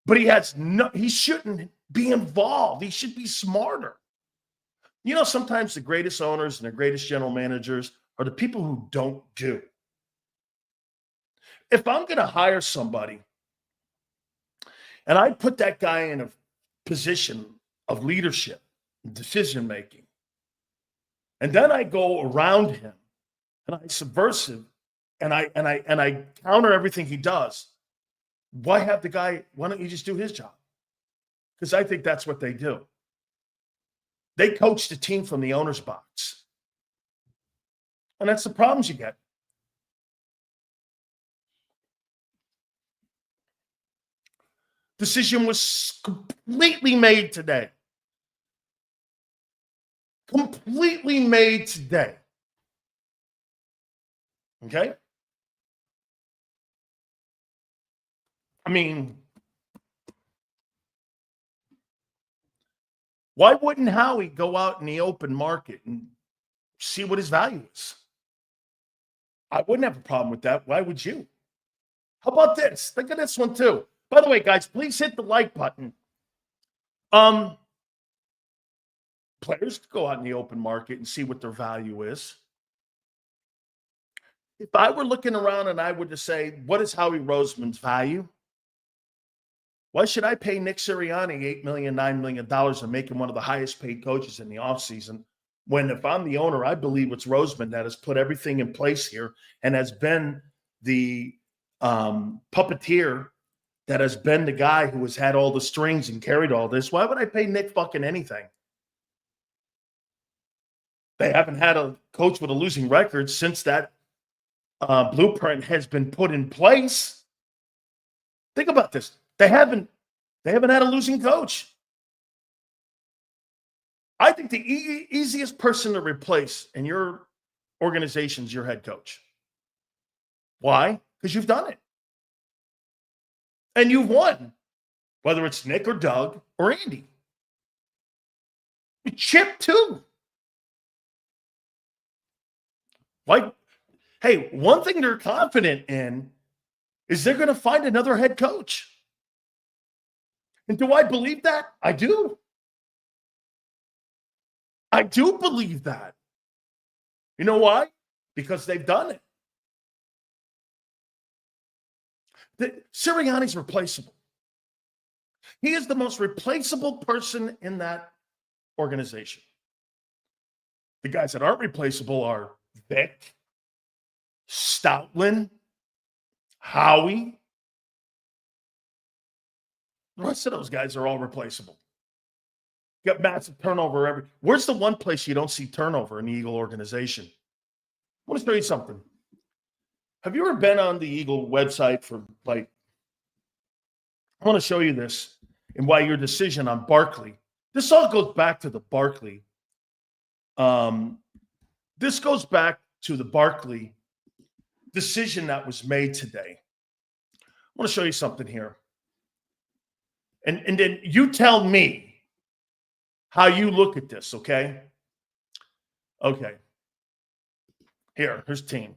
But he shouldn't be involved. He should be smarter. You know, sometimes the greatest owners and the greatest general managers are the people who don't do. If I'm going to hire somebody and I put that guy in a position of leadership and decision making. And then I go around him and I subversive and I counter everything he does. Why don't you just do his job? Because I think that's what they do. They coach the team from the owner's box. And that's the problems you get. Decision was completely made today. Completely made today. Okay? I mean, why wouldn't Howie go out in the open market and see what his value is? I wouldn't have a problem with that. Why would you? How about this? Think of this one too. By the way, guys, please hit the like button. Players go out in the open market and see what their value is. If I were looking around and I were to say, what is Howie Roseman's value? Why should I pay Nick Sirianni $8 million, $9 million and make him one of the highest paid coaches in the offseason? When if I'm the owner, I believe it's Roseman that has put everything in place here and has been the puppeteer, that has been the guy who has had all the strings and carried all this. Why would I pay Nick fucking anything? They haven't had a coach with a losing record since that blueprint has been put in place. Think about this. They haven't had a losing coach. I think the easiest person to replace in your organization is your head coach. Why? Because you've done it. And you've won, whether it's Nick or Doug or Andy. Chip, too. Like, hey, one thing they're confident in is they're going to find another head coach. And do I believe that? I do. I do believe that. You know why? Because they've done it. Sirianni's replaceable. He is the most replaceable person in that organization. The guys that aren't replaceable are Vic, Stoutland, Howie. The rest of those guys are all replaceable. You got massive turnover Where's the one place you don't see turnover in the Eagle organization? I want to show you something. Have you ever been on the Eagle website for I want to show you this and why your decision on Barkley. This all goes back to the Barkley. This goes back to the Barkley decision that was made today. I want to show you something here. And then you tell me how you look at this, okay? Okay. Here's team.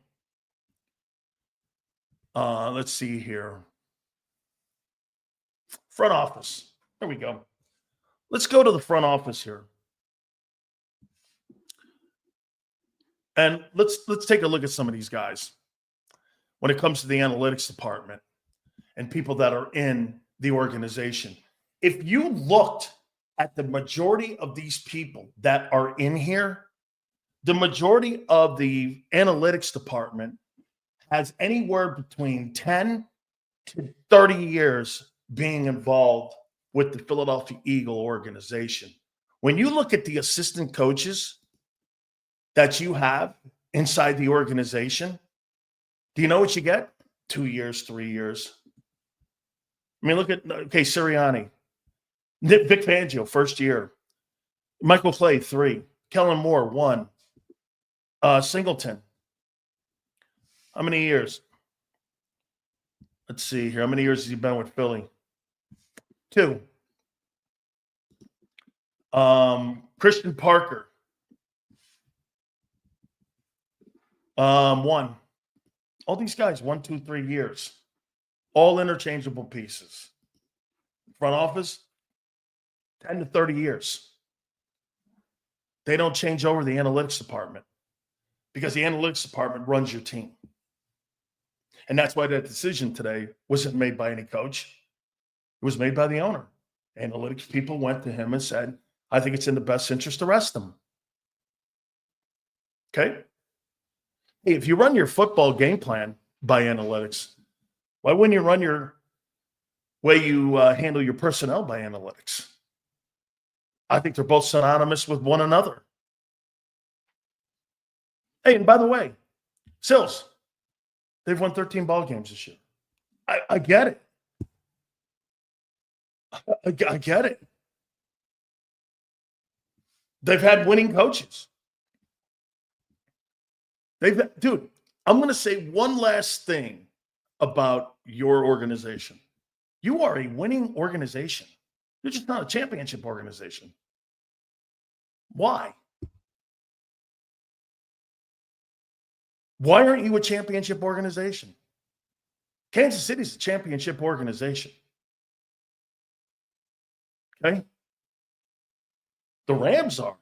Let's see here. Front office. There we go. Let's go to the front office here. And let's take a look at some of these guys when it comes to the analytics department and people that are in the organization. If you looked at the majority of these people that are in here, the majority of the analytics department has anywhere between 10 to 30 years being involved with the Philadelphia Eagle organization. When you look at the assistant coaches that you have inside the organization, do you know what you get? 2 years, 3 years. I mean, look at, Sirianni. Vic Fangio, first year. Michael Clay, 3. Kellen Moore, 1. Singleton. How many years? Let's see here. How many years has he been with Philly? 2. Christian Parker. 1. All these guys, 1, 2, 3 years. All interchangeable pieces. Front office, 10 to 30 years. They don't change over the analytics department because the analytics department runs your team. And that's why that decision today wasn't made by any coach. It was made by the owner. Analytics people went to him and said, I think it's in the best interest to rest him. Okay? Hey, if you run your football game plan by analytics, why wouldn't you run your way you handle your personnel by analytics? I think they're both synonymous with one another. Hey, and by the way, Sills, they've won 13 ball games this year. I get it. I get it. They've had winning coaches. Dude, I'm going to say one last thing about your organization. You are a winning organization. You're just not a championship organization. Why? Why aren't you a championship organization? Kansas City's a championship organization. Okay? The Rams are.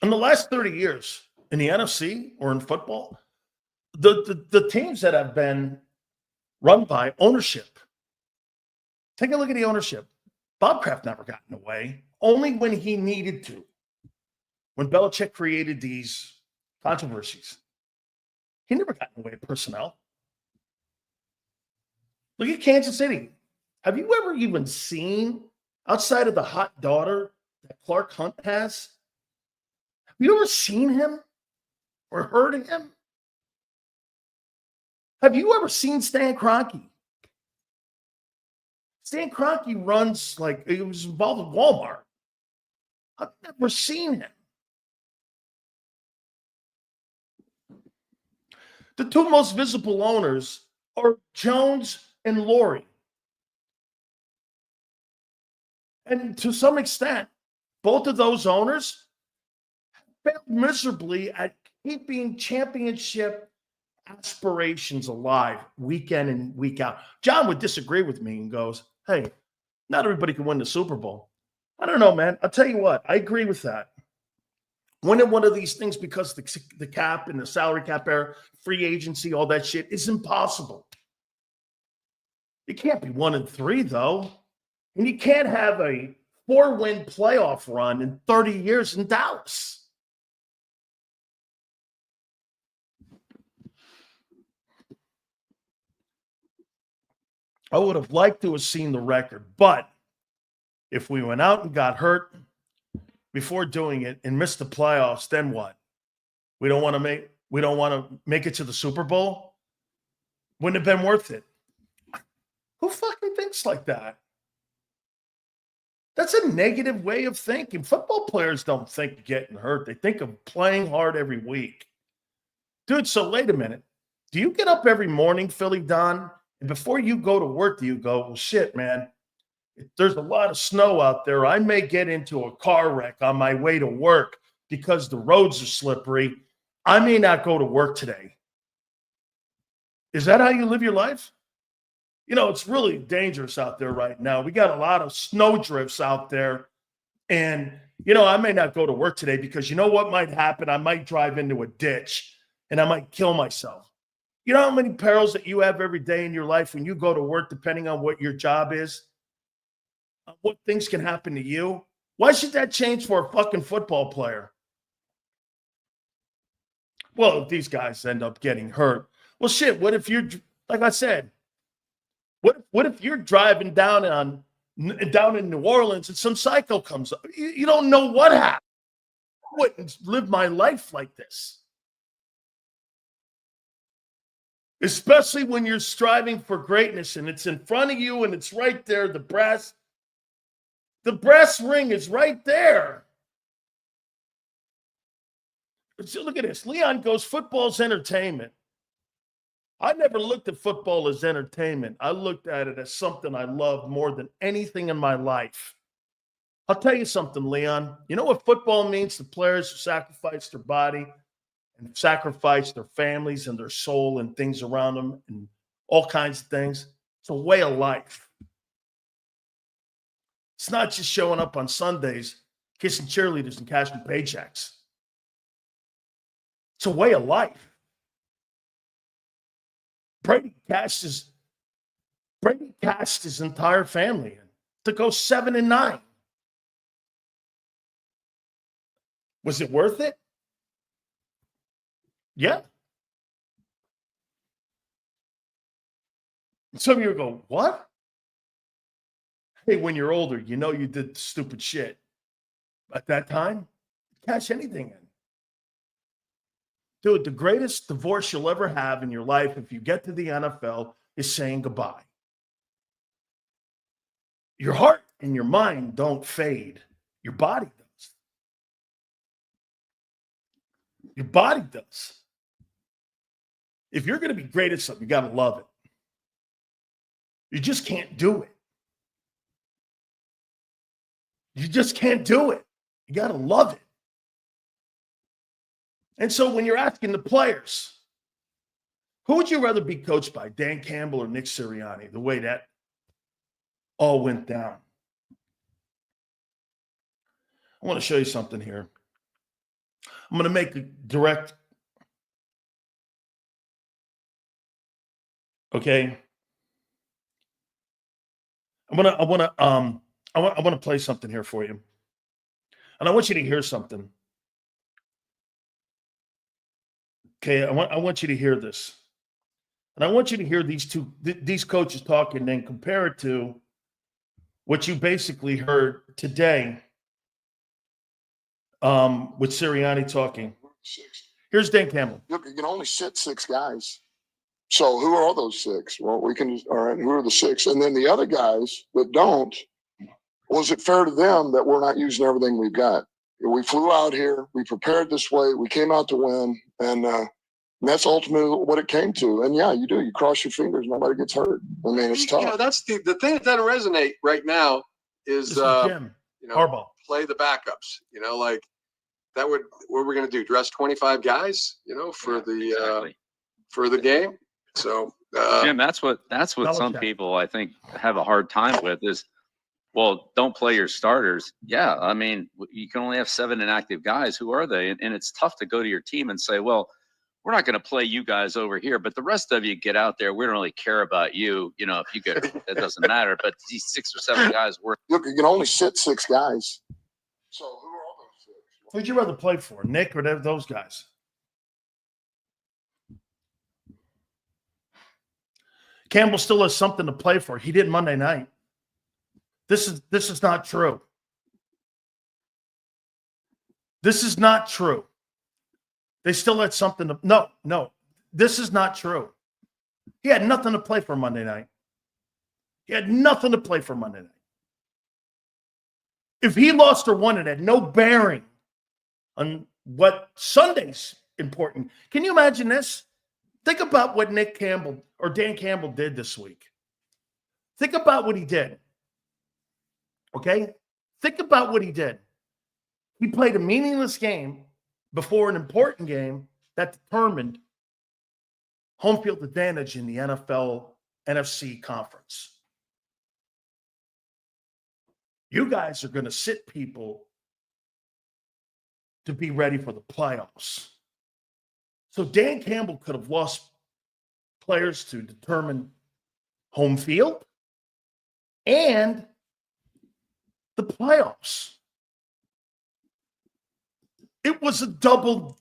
In the last 30 years in the NFC or in football, the teams that have been run by ownership, take a look at the ownership. Bob Kraft never got in the way, only when he needed to. When Belichick created these controversies, he never got in the way of personnel. Look at Kansas City. Have you ever even seen, outside of the hot daughter that Clark Hunt has, have you ever seen him or heard of him? Have you ever seen Stan Kroenke? Stan Kroenke runs like he was involved with Walmart. I've never seen him. The two most visible owners are Jones and Lurie. And to some extent, both of those owners failed miserably at keeping championship aspirations alive week in and week out. John would disagree with me and goes, hey, not everybody can win the Super Bowl. I don't know, man. I'll tell you what, I agree with that. Winning one of these things because the cap and the salary cap era, free agency, all that shit is impossible. You can't be 1-3, though. And you can't have a 4-win playoff run in 30 years in Dallas. I would have liked to have seen the record, but if we went out and got hurt before doing it and missed the playoffs, then what? We don't want to make it to the Super Bowl? Wouldn't have been worth it. Who fucking thinks like that? That's a negative way of thinking. Football players don't think of getting hurt. They think of playing hard every week. Dude, so wait a minute. Do you get up every morning, Philly Don, and before you go to work, do you go, well, shit, man, if there's a lot of snow out there, I may get into a car wreck on my way to work because the roads are slippery. I may not go to work today. Is that how you live your life? You know, it's really dangerous out there right now. We got a lot of snow drifts out there. And, you know, I may not go to work today because you know what might happen? I might drive into a ditch and I might kill myself. You know how many perils that you have every day in your life when you go to work, depending on what your job is? What things can happen to you? Why should that change for a fucking football player? Well, if these guys end up getting hurt, well, shit, what if you're, like I said, what if you're driving down in New Orleans and some psycho comes up? You don't know what happened. I wouldn't live my life like this. Especially when you're striving for greatness and it's in front of you and it's right there, the brass ring is right there. So look at this. Leon goes, football's entertainment. I never looked at football as entertainment. I looked at it as something I love more than anything in my life. I'll tell you something, Leon. You know what football means to players who sacrifice their body and sacrifice their families and their soul and things around them and all kinds of things? It's a way of life. It's not just showing up on Sundays, kissing cheerleaders and cashing paychecks. It's a way of life. Brady cast his entire family in to go 7-9. Was it worth it? Yeah. Some of you go, what? Hey, when you're older, you know you did stupid shit. At that time, cash anything in. Dude, the greatest divorce you'll ever have in your life if you get to the NFL is saying goodbye. Your heart and your mind don't fade. Your body does. Your body does. If you're going to be great at something, you got to love it. You just can't do it. You just can't do it. You got to love it. And so when you're asking the players, who would you rather be coached by, Dan Campbell or Nick Sirianni, the way that all went down? I want to show you something here. I'm going to make a direct. Okay. I want to play something here for you. And I want you to hear something. Okay, I want you to hear this. And I want you to hear these coaches talking and then compare it to what you basically heard today with Sirianni talking. Here's Dan Campbell. Look, you can only sit 6 guys. So who are all those 6? Well, all right, who are the 6? And then the other guys that don't, was it fair to them that we're not using everything we've got? We flew out here, we prepared this way, we came out to win, and that's ultimately what it came to. And yeah, you do. You cross your fingers, nobody gets hurt. I mean, it's tough. You know, that's the thing that doesn't resonate right now is Jim, Harbaugh. Play the backups. You know, like that what are we going to do? Dress 25 guys? You know, for the game. So Jim, that's what some people I think have a hard time with is, well, don't play your starters. Yeah, I mean, you can only have 7 inactive guys. Who are they? And it's tough to go to your team and say, well, we're not going to play you guys over here, but the rest of you get out there. We don't really care about you. You know, if you get it, it doesn't matter. But these 6 or 7 guys work. Look, you can only sit 6 guys. So who are all those 6? Who'd you rather play for, Nick or those guys? Campbell still has something to play for. He did Monday night. This is not true. This is not true. They still had something to no. This is not true. He had nothing to play for Monday night. He had nothing to play for Monday night. If he lost or won, it had no bearing on what Sunday's important. Can you imagine this? Think about what Nick Campbell or Dan Campbell did this week. Think about what he did. Okay? Think about what he did. He played a meaningless game before an important game that determined home field advantage in the NFL NFC conference. You guys are going to sit people to be ready for the playoffs. So Dan Campbell could have lost players to determine home field and the playoffs. It was a double-edged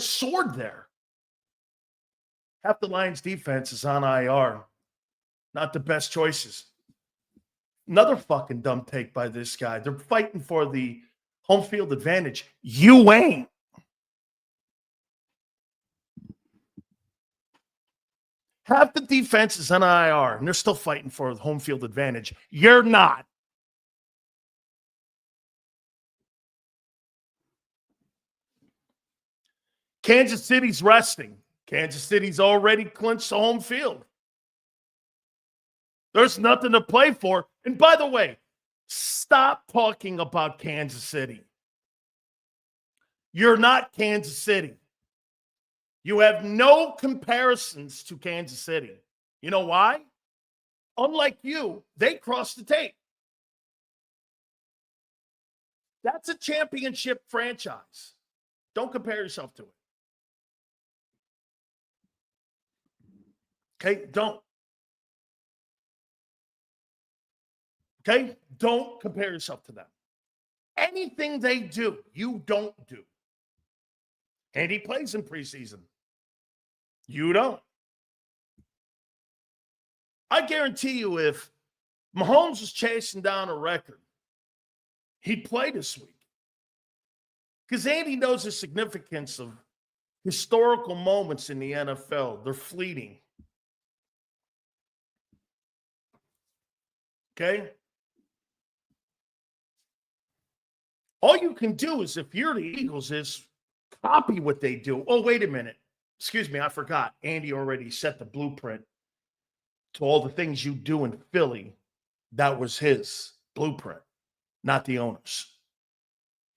sword there. Half the Lions defense is on IR. Not the best choices. Another fucking dumb take by this guy. They're fighting for the home field advantage. You ain't. Half the defense is on IR, and they're still fighting for the home field advantage. You're not. Kansas City's resting. Kansas City's already clinched the home field. There's nothing to play for. And by the way, stop talking about Kansas City. You're not Kansas City. You have no comparisons to Kansas City. You know why? Unlike you, they crossed the tape. That's a championship franchise. Don't compare yourself to it. Okay? Don't. Okay? Don't compare yourself to them. Anything they do, you don't do. And he plays in preseason. You don't. I guarantee you, if Mahomes was chasing down a record, he'd play this week. Because Andy knows the significance of historical moments in the NFL. They're fleeting. Okay? All you can do is, if you're the Eagles, is copy what they do. Oh, wait a minute. Excuse me, I forgot. Andy already set the blueprint to all the things you do in Philly. That was his blueprint, not the owner's.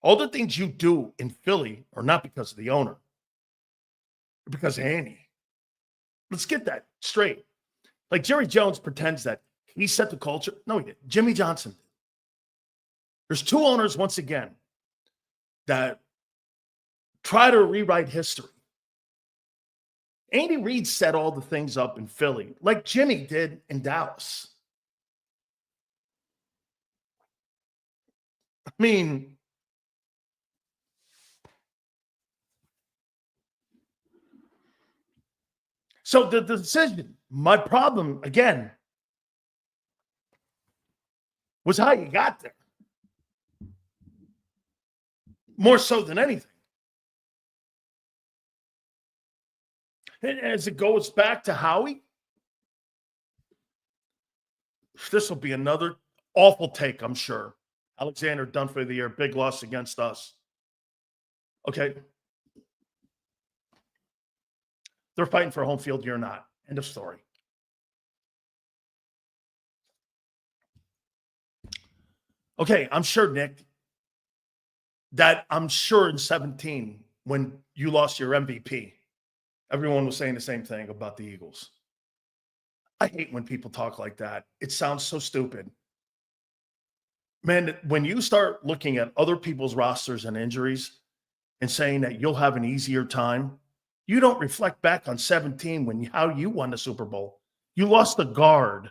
All the things you do in Philly are not because of the owner. They're because of Andy. Let's get that straight. Like Jerry Jones pretends that he set the culture. No, he didn't. Jimmy Johnson did. There's two owners, once again, that try to rewrite history. Andy Reid set all the things up in Philly, like Jimmy did in Dallas. I mean, so the decision, my problem, again, was how you got there. More so than anything. And as it goes back to Howie, this will be another awful take, I'm sure. Alexander done for the year, big loss against us. Okay. They're fighting for home field, you're not. End of story. Okay, I'm sure, Nick, that I'm sure in 17, when you lost your MVP, everyone was saying the same thing about the Eagles. I hate when people talk like that. It sounds so stupid. Man, when you start looking at other people's rosters and injuries and saying that you'll have an easier time, you don't reflect back on 17 when how you won the Super Bowl. You lost a guard.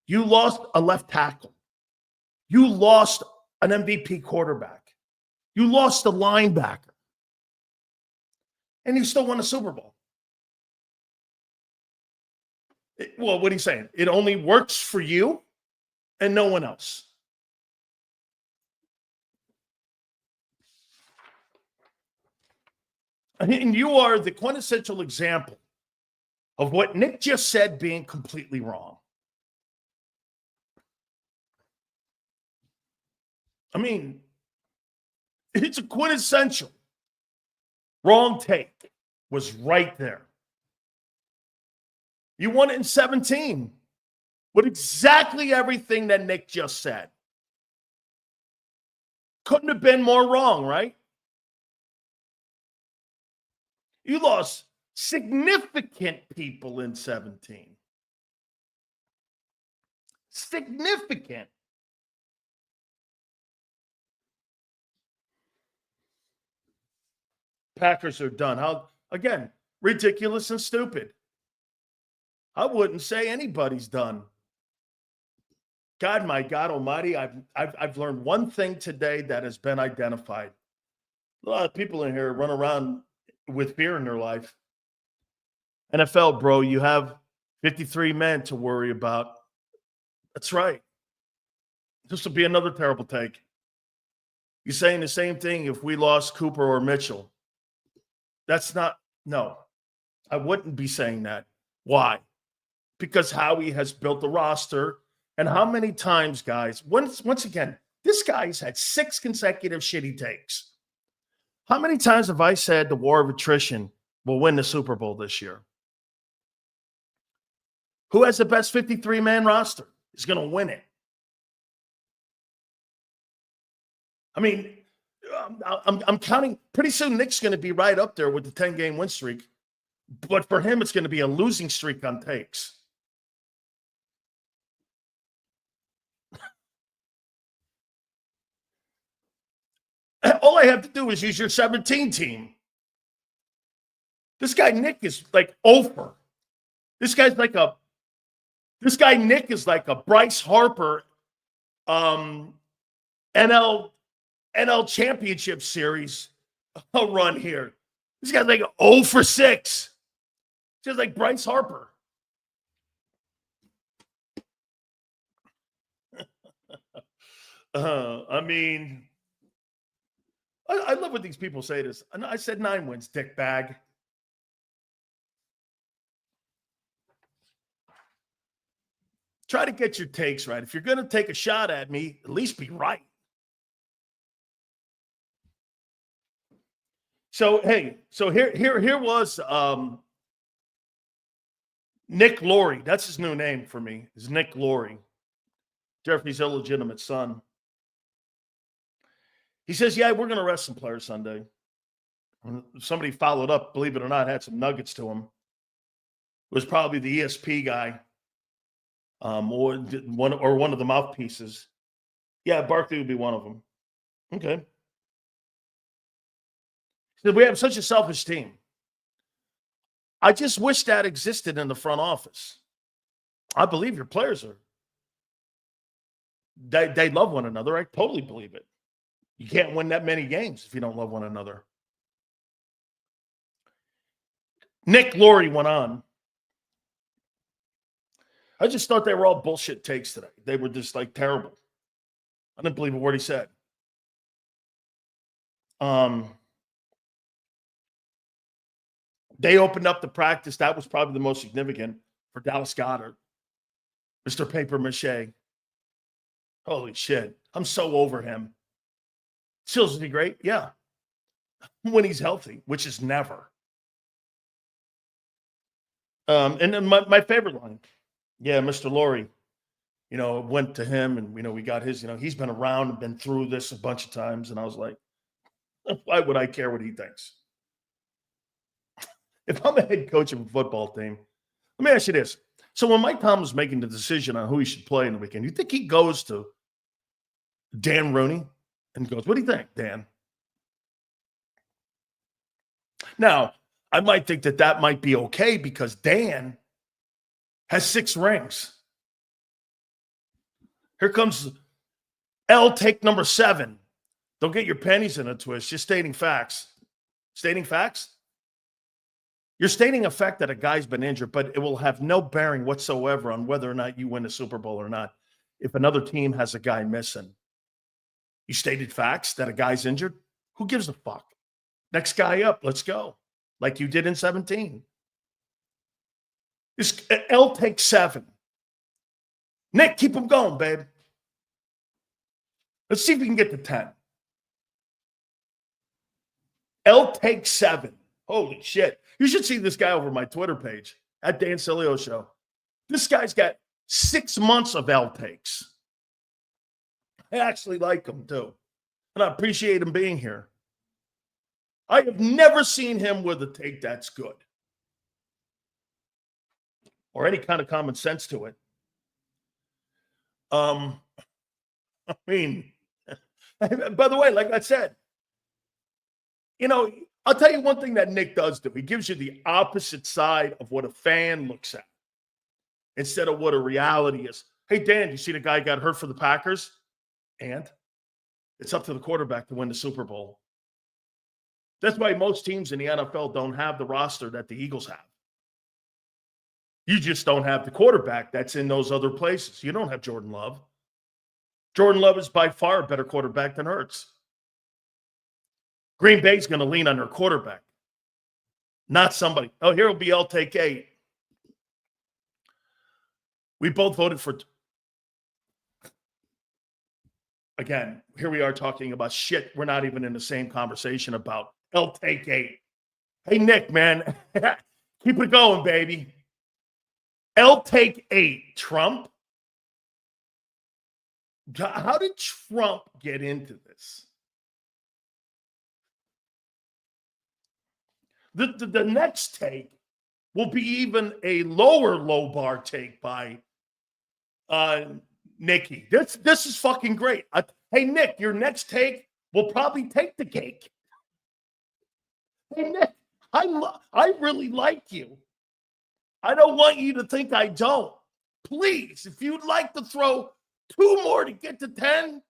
You lost a left tackle. You lost an MVP quarterback. You lost a linebacker. And you still won a Super Bowl. Well, what are you saying? It only works for you and no one else. And you are the quintessential example of what Nick just said being completely wrong. I mean, it's a quintessential wrong take. Was right there. You won it in 17 with exactly everything that Nick just said. Couldn't have been more wrong, right? You lost significant people in 17. Significant. Packers are done. How, again, ridiculous and stupid. I wouldn't say anybody's done. God, my God almighty, I've learned one thing today that has been identified. A lot of people in here run around with fear in their life. NFL, bro, you have 53 men to worry about. That's right. This will be another terrible take. You're saying the same thing if we lost Cooper or Mitchell. That's not, no. I wouldn't be saying that. Why? Because Howie has built the roster. And how many times, guys, once again, this guy's had 6 consecutive shitty takes. How many times have I said the war of attrition will win the Super Bowl this year? Who has the best 53-man roster is going to win it? I mean, I'm counting. Pretty soon, Nick's going to be right up there with the 10-game win streak. But for him, it's going to be a losing streak on takes. All I have to do is use your 17 team. This guy, Nick, is like over. This guy Nick is like a Bryce Harper NL Championship Series run here. This guy's like 0 for 6. Just like Bryce Harper. I mean, I love when these people say this. I said 9 wins, dick bag. Try to get your takes right. If you're going to take a shot at me, at least be right. So, hey, here was Nick Lurie. That's his new name for me, is Nick Lurie, Jeffrey's illegitimate son. He says, yeah, we're going to rest some players Sunday. Somebody followed up, believe it or not, had some nuggets to him. It was probably the ESP guy. Or one of the mouthpieces. Yeah, Barkley would be one of them. Okay. So we have such a selfish team. I just wish that existed in the front office. I believe your players they love one another. I totally believe it. You can't win that many games if you don't love one another. Nick Lurie went on. I just thought they were all bullshit takes today. They were just like terrible. I didn't believe a word he said. They opened up the practice. That was probably the most significant for Dallas Goedert. Mr. Paper Mache. Holy shit. I'm so over him. Still, is he great? Yeah. When he's healthy, which is never. And then my favorite line. Yeah, Mr. Lurie, went to him and, we got his, he's been around and been through this a bunch of times. And I was like, why would I care what he thinks? If I'm a head coach of a football team, let me ask you this. So when Mike Tomlin was making the decision on who he should play in the weekend, you think he goes to Dan Rooney and goes, what do you think, Dan? Now, I might think that might be okay because Dan has 6 rings. Here comes L take number 7. Don't get your pennies in a twist. Just stating facts. Stating facts? You're stating a fact that a guy's been injured, but it will have no bearing whatsoever on whether or not you win the Super Bowl or not if another team has a guy missing. You stated facts that a guy's injured? Who gives a fuck? Next guy up, let's go. Like you did in 17. L takes 7. Nick, keep him going, babe. Let's see if we can get to 10. L takes 7. Holy shit. You should see this guy over my Twitter page at Dan Sileo Show. This guy's got 6 months of L takes. I actually like him too. And I appreciate him being here. I have never seen him with a take that's good. Or any kind of common sense to it. I mean, by the way, like I said, I'll tell you one thing that Nick does do. He gives you the opposite side of what a fan looks at instead of what a reality is. Hey, Dan, you see the guy got hurt for the Packers? And it's up to the quarterback to win the Super Bowl. That's why most teams in the NFL don't have the roster that the Eagles have. You just don't have the quarterback that's in those other places. You don't have Jordan Love. Jordan Love is by far a better quarterback than Hurts. Green Bay's going to lean on their quarterback, not somebody. Oh, here will be L take 8. We both voted for. Again, here we are talking about shit we're not even in the same conversation about. L take 8. Hey, Nick, man, keep it going, baby. L take 8. Trump. How did Trump get into this? The next take will be even a low bar take by Nikki. This is fucking great. Hey, Nick, your next take will probably take the cake. Hey, Nick, I really like you. I don't want you to think I don't. Please, if you'd like to throw 2 more to get to 10,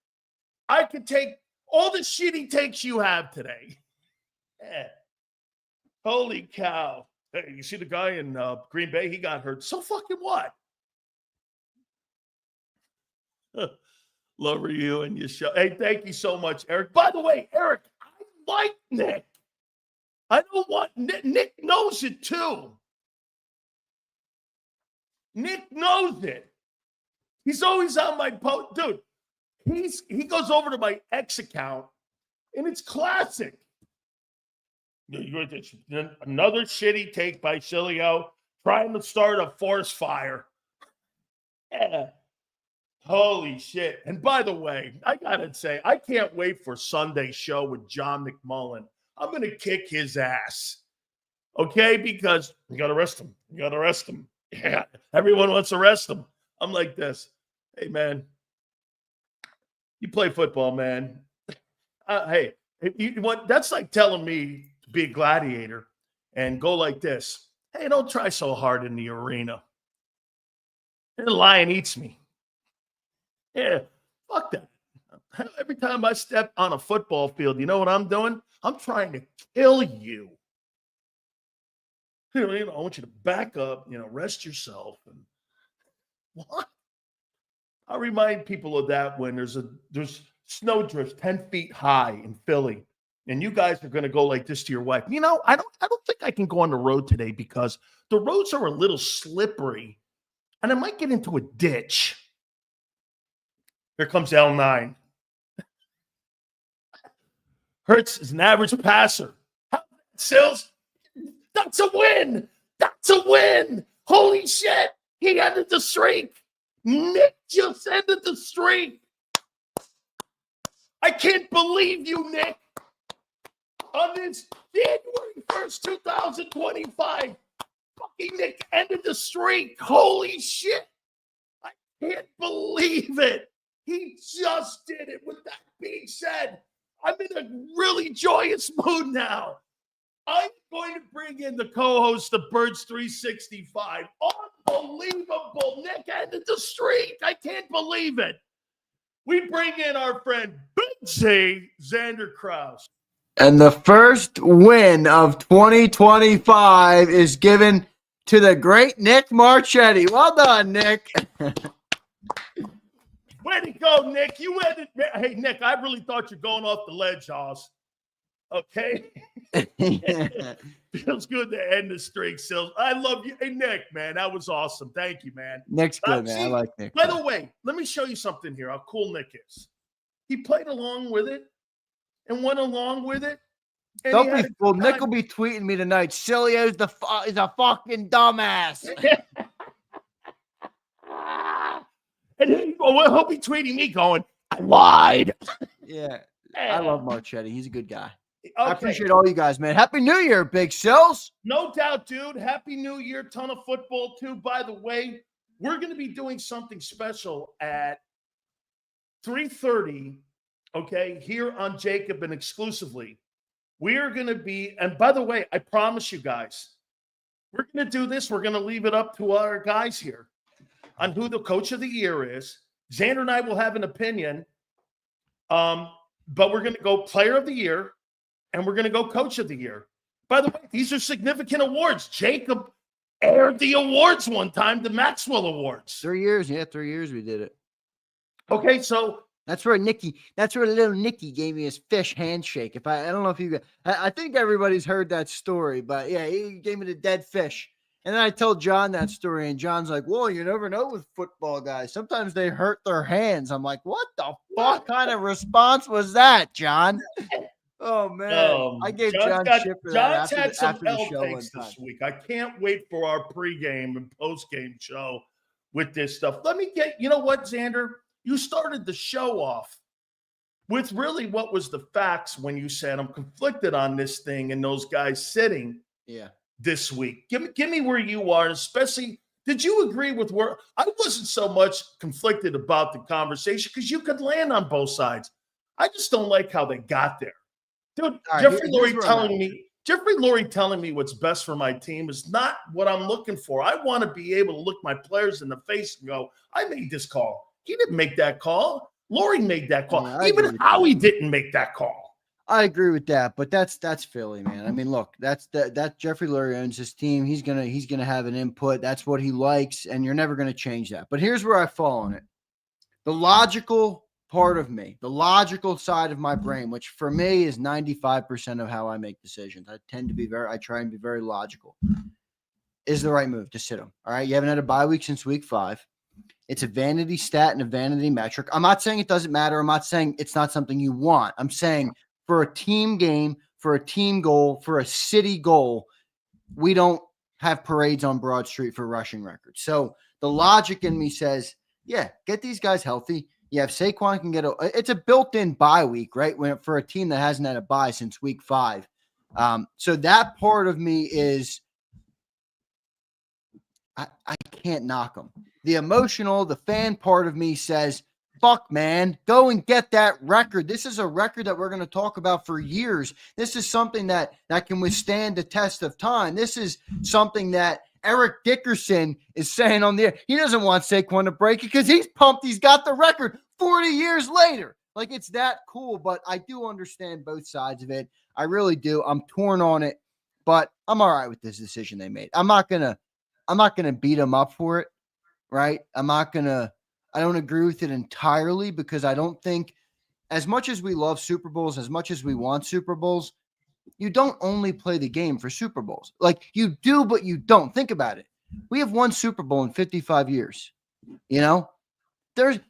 I could take all the shitty takes you have today. Yeah. Holy cow. Hey, you see the guy in Green Bay? He got hurt. So fucking what? Love you and your show. Hey, thank you so much, Eric. By the way, Eric, I like Nick. I don't want Nick knows it too. Nick knows it. He's always on my post. Dude, he goes over to my X account, and it's classic. Another shitty take by Sileo trying to start a forest fire. Yeah. Holy shit. And by the way, I got to say, I can't wait for Sunday's show with John McMullen. I'm going to kick his ass. Okay? Because you got to arrest him. You got to arrest him. Yeah. Everyone wants to arrest him. I'm like this. Hey, man. You play football, man. Hey, that's like telling me to be a gladiator and go like this. Hey, don't try so hard in the arena. The lion eats me. Yeah, fuck that. Every time I step on a football field, you know what I'm doing? I'm trying to kill you. I want you to back up, rest yourself. And what? I remind people of that when there's snow drifts 10 feet high in Philly, and you guys are going to go like this to your wife. I don't think I can go on the road today because the roads are a little slippery, and I might get into a ditch. Here comes L9. Hurts is an average passer. Sills, that's a win. That's a win. Holy shit. He ended the streak. Nick just ended the streak. I can't believe you, Nick. On this January 1st, 2025, fucking Nick ended the streak. Holy shit. I can't believe it. He just did it. With that being said, I'm in a really joyous mood now. I'm going to bring in the co-host of Birds 365. Unbelievable. Nick ended the streak. I can't believe it. We bring in our friend Big Z, Xander Krause. And the first win of 2025 is given to the great Nick Marchetti. Well done, Nick. Way to go, Nick. You ended. Hey, Nick, I really thought you're going off the ledge, Hoss. Okay? Feels good to end the streak, Sills. I love you. Hey, Nick, man, that was awesome. Thank you, man. Nick's good, man. I like Nick. By the way, let me show you something here, how cool Nick is. He played along with it and went along with it. Don't be fooled. Nick will be tweeting me tonight. Sileo is a fucking dumbass. And he'll be tweeting me going, I lied. Yeah. I love Marchetti. He's a good guy. Okay. I appreciate all you guys, man. Happy New Year, Big Sills. No doubt, dude. Happy New Year. Ton of football, too. By the way, we're going to be doing something special at 3:30, okay, here on JAKIB and exclusively. We are going to be, and by the way, I promise you guys, we're going to do this. We're going to leave it up to our guys here on who the coach of the year is. Xander and I will have an opinion, but we're going to go player of the year, and we're going to go coach of the year. By the way, these are significant awards. JAKIB aired the awards one time, the Maxwell Awards. 3 years. Yeah, 3 years we did it. Okay, so that's where little Nicky gave me his fish handshake. I don't know if you guys, I think everybody's heard that story, but yeah, he gave me the dead fish. And then I told John that story, and John's like, well, you never know with football guys. Sometimes they hurt their hands. I'm like, what the fuck kind of response was that, John? Oh, man. I gave John shit for that after the show one time. This week. I can't wait for our pregame and postgame show with this stuff. Let me get, you know what, Xander? You started the show off with really what was the facts when you said, I'm conflicted on this thing and those guys sitting. Yeah. This week. Give me where you are, especially, did you agree with where I wasn't so much conflicted about the conversation because you could land on both sides. I just don't like how they got there. Dude, right, Jeffrey Lurie Jeffrey Lurie telling me what's best for my team is not what I'm looking for. I want to be able to look my players in the face and go, I made this call. He didn't make that call. Lurie made that call. Yeah, Even Howie didn't make that call. I agree with that, but that's Philly, man. I mean, look, that Jeffrey Lurie owns his team. He's gonna have an input. That's what he likes, and you're never gonna change that. But here's where I fall on it. The logical part of me, the logical side of my brain, which for me is 95% of how I make decisions. I try and be very logical, is the right move to sit him. All right. You haven't had a bye week since week 5. It's a vanity stat and a vanity metric. I'm not saying it doesn't matter. I'm not saying it's not something you want. I'm saying for a team game, for a team goal, for a city goal, we don't have parades on Broad Street for rushing records. So the logic in me says, yeah, get these guys healthy. You have Saquon can it's a built-in bye week, right? For a team that hasn't had a bye since week 5. So that part of me is, I can't knock them. The emotional, the fan part of me says, fuck, man, go and get that record. This is a record that we're going to talk about for years. This is something that can withstand the test of time. This is something that Eric Dickerson is saying on the air. He doesn't want Saquon to break it because he's pumped. He's got the record 40 years later. Like, it's that cool, but I do understand both sides of it. I really do. I'm torn on it, but I'm all right with this decision they made. I'm not gonna beat them up for it, right? I don't agree with it entirely because I don't think, as much as we love Super Bowls, as much as we want Super Bowls, you don't only play the game for Super Bowls. Like, you do, but you don't. Think about it. We have one Super Bowl in 55 years. You know,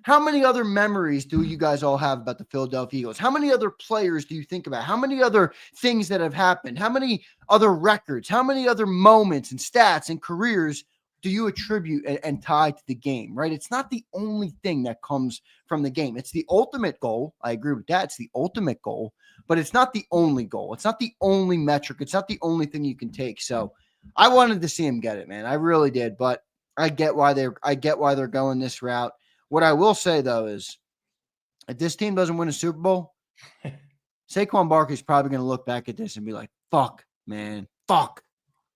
how many other memories do you guys all have about the Philadelphia Eagles? How many other players do you think about? How many other things that have happened? How many other records? How many other moments and stats and careers do you attribute and tie to the game, right? It's not the only thing that comes from the game. It's the ultimate goal. I agree with that. It's the ultimate goal, but it's not the only goal. It's not the only metric. It's not the only thing you can take. So I wanted to see him get it, man. I really did, but I get why they're going this route. What I will say, though, is if this team doesn't win a Super Bowl, Saquon Barkley's probably going to look back at this and be like, fuck, man, fuck.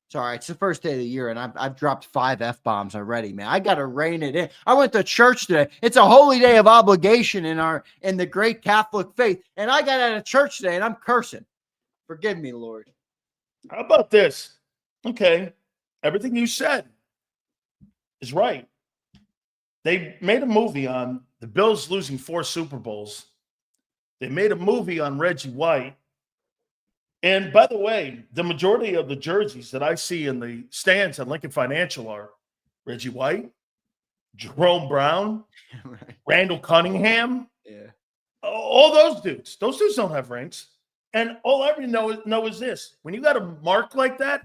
It's all right. It's the first day of the year, and I've dropped 5 F-bombs already, man. I got to rein it in. I went to church today. It's a holy day of obligation in the great Catholic faith, and I got out of church today, and I'm cursing. Forgive me, Lord. How about this? Okay. Everything you said is right. They made a movie on the Bills losing 4 Super Bowls. They made a movie on Reggie White. And by the way, the majority of the jerseys that I see in the stands at Lincoln Financial are Reggie White, Jerome Brown, Right. Randall Cunningham. Yeah. All those dudes. Those dudes don't have rings. And all I ever know is this. When you got a mark like that,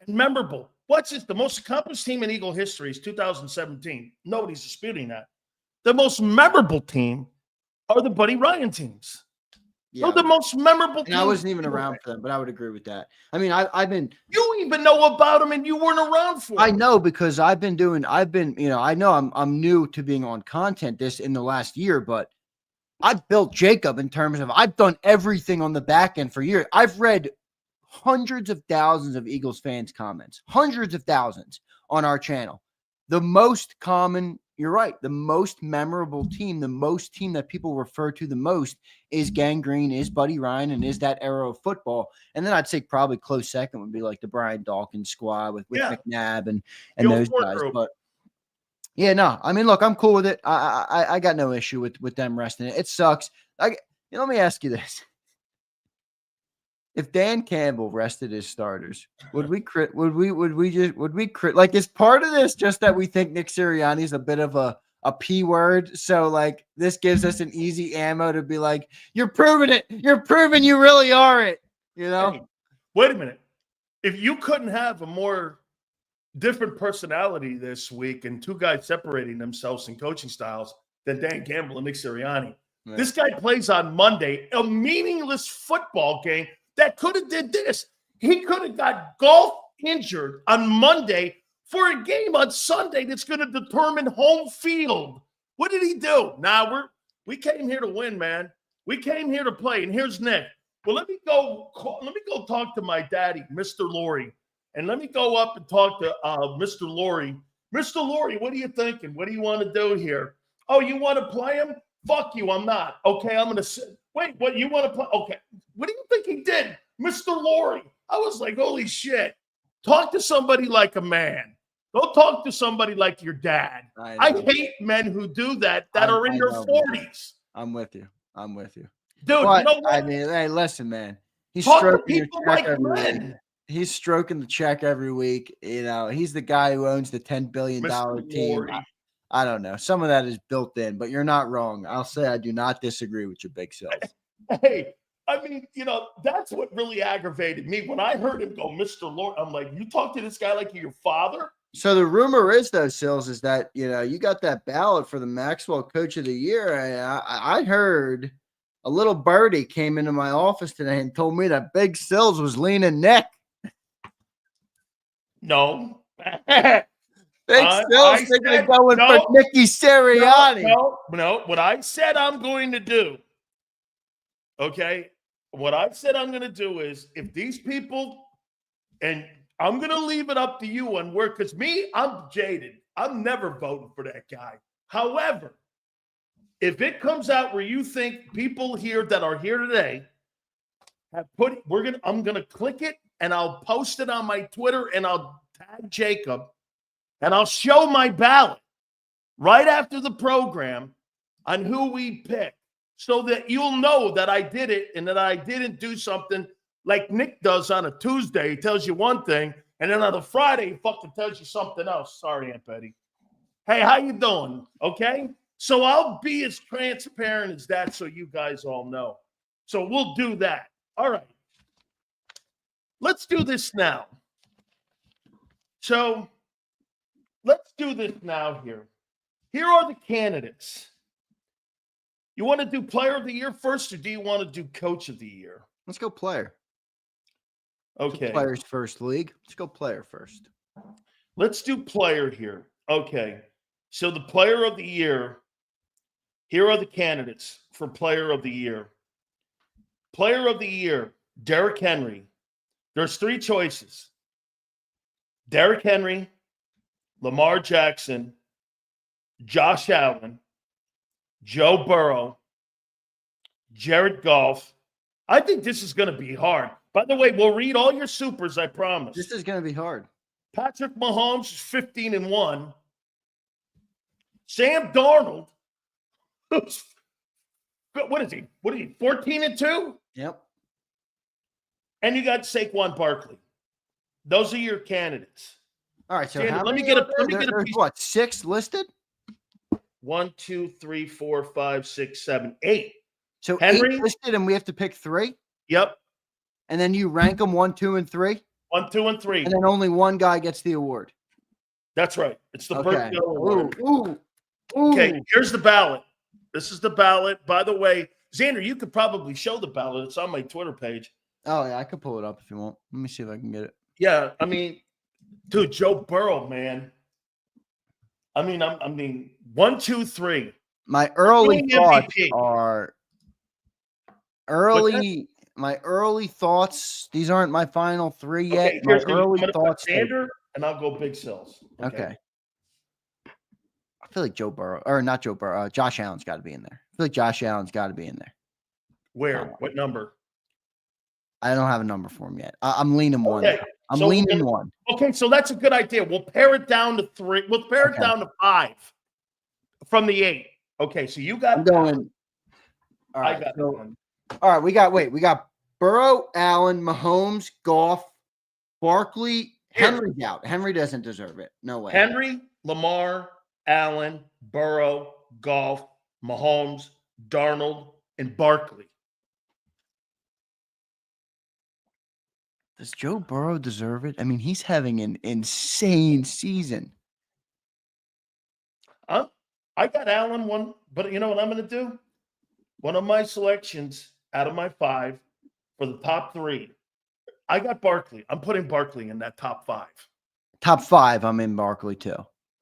and memorable. What's this? The most accomplished team in Eagle history is 2017. Nobody's disputing that. The most memorable team are the Buddy Ryan teams. Yeah. They're the most memorable And I wasn't even around for them, but I would agree with that. I mean, I've been. You even know about them, and you weren't around for them. I know because I know I'm new to being on content this in the last year, but I've built JAKIB in terms of I've done everything on the back end for years. I've read hundreds of thousands of Eagles fans' comments, hundreds of thousands on our channel. The most common, you're right, the most memorable team, the most team that people refer to the most is Gang Green, is Buddy Ryan, and is that era of football. And then I'd say probably close second would be like the Brian Dawkins squad with McNabb and those guys. Group. But yeah, no, I mean, look, I'm cool with it. I got no issue with them resting it. It sucks. Let me ask you this. If Dan Campbell rested his starters, would we crit? Like, is part of this just that we think Nick Sirianni is a bit of a P word? So like this gives us an easy ammo to be like, you're proving it. You're proving you really are it. You know? Hey, wait a minute. If you couldn't have a more different personality this week and 2 guys separating themselves in coaching styles than Dan Campbell and Nick Sirianni, this guy plays on Monday, a meaningless football game. That could have did this. He could have got golf injured on Monday for a game on Sunday that's going to determine home field. What did he do? We came here to win, man. We came here to play. And here's Nick. Well, let me go talk to my daddy, Mr. Lurie, and let me go up and talk to Mr. Lurie. Mr. Lurie, what are you thinking? What do you want to do here? Oh, you want to play him? Fuck you, I'm not. Okay, I'm gonna sit. Wait, what? You want to play? Okay, what do you think he did, Mr. Lurie? I was like, holy shit! Talk to somebody like a man. Don't talk to somebody like your dad. I hate men who do that are in their 40s. I'm with you. Dude, But, you know what? I mean, hey, listen, man. He's Talk to stroking your people check like every men. week. He's stroking the check every week. You know, he's the guy who owns the $10 billion Mr. team. Lurie. I don't know. Some of that is built in, but you're not wrong. I'll say I do not disagree with your big sales. Hey, I mean, you know, that's what really aggravated me. When I heard him go, Mr. Lurie, I'm like, you talk to this guy like you're your father? So the rumor is, though, Sills, is that, you know, you got that ballot for the Maxwell Coach of the Year. And I heard a little birdie came into my office today and told me that Big Sills was leaning Nick. No. Big Sills thinking of going for Nicky Sirianni. No. What I said I'm going to do, okay? What I said I'm going to do is if these people, and I'm going to leave it up to you on where, because me, I'm jaded. I'm never voting for that guy. However, if it comes out where you think people here that are here today have put, I'm going to click it and I'll post it on my Twitter and I'll tag JAKIB and I'll show my ballot right after the program on who we pick so that you'll know that I did it and that I didn't do something like Nick does on a Tuesday. He tells you one thing, and then on a Friday, he fucking tells you something else. Sorry, Aunt Betty. Hey, how you doing? Okay? So I'll be as transparent as that so you guys all know. So we'll do that. All right. Let's do this now. So let's do this now here. Here are the candidates. You want to do player of the year first, or do you want to do coach of the year? Let's go player. Okay. Players first league. Let's go player first. Let's do player here. Okay. So the player of the year, here are the candidates for player of the year. Player of the year, Derrick Henry. There's three choices. Derrick Henry, Lamar Jackson, Josh Allen, Joe Burrow, Jared Goff. I think this is going to be hard. By the way, we'll read all your supers, I promise. This is going to be hard. Patrick Mahomes is 15-1. Sam Darnold, what is he? 14-2? Yep. And you got Saquon Barkley. Those are your candidates. All right. So Sandra, how let me many get are there? There's piece. What, 6 listed? 1, 2, 3, 4, 5, 6, 7, 8. So Henry 8 listed, and we have to pick 3. Yep. And then you rank them 1, 2, and 3. 1, 2, and 3. And then only one guy gets the award. That's right. It's the Okay. Burt Bell Award. Ooh. Okay, here's the ballot. This is the ballot. By the way, Xander, you could probably show the ballot. It's on my Twitter page. Oh, yeah, I could pull it up if you want. Let me see if I can get it. Yeah, I mean, dude, Joe Burrow, man. I mean, 1, 2, 3. My early Winning thoughts MVP. are my early thoughts. These aren't my final 3 yet. Okay, My here's the, I'm early gonna put thoughts. Xander, and I'll go big cells. Okay. I feel like Joe Burrow, or not Joe Burrow. Josh Allen's got to be in there. I feel like Josh Allen's got to be in there. Where? What number? I don't have a number for him yet. I'm leaning one. Okay, I'm so leaning one. Okay, so that's a good idea. We'll pare it down to 3. We'll pare it down to 5 from the 8. Okay, so you got. I'm going. All right. I got So, one. all right. We got Burrow, Allen, Mahomes, Goff, Barkley. Henry's out. Henry doesn't deserve it. No way. Henry, Lamar, Allen, Burrow, Goff, Mahomes, Darnold, and Barkley. Does Joe Burrow deserve it? I mean, he's having an insane season. I got Allen one, but you know what I'm going to do? One of my selections out of my 5 for the top 3. I got Barkley. I'm putting Barkley in that top 5. Top 5, I'm in Barkley too.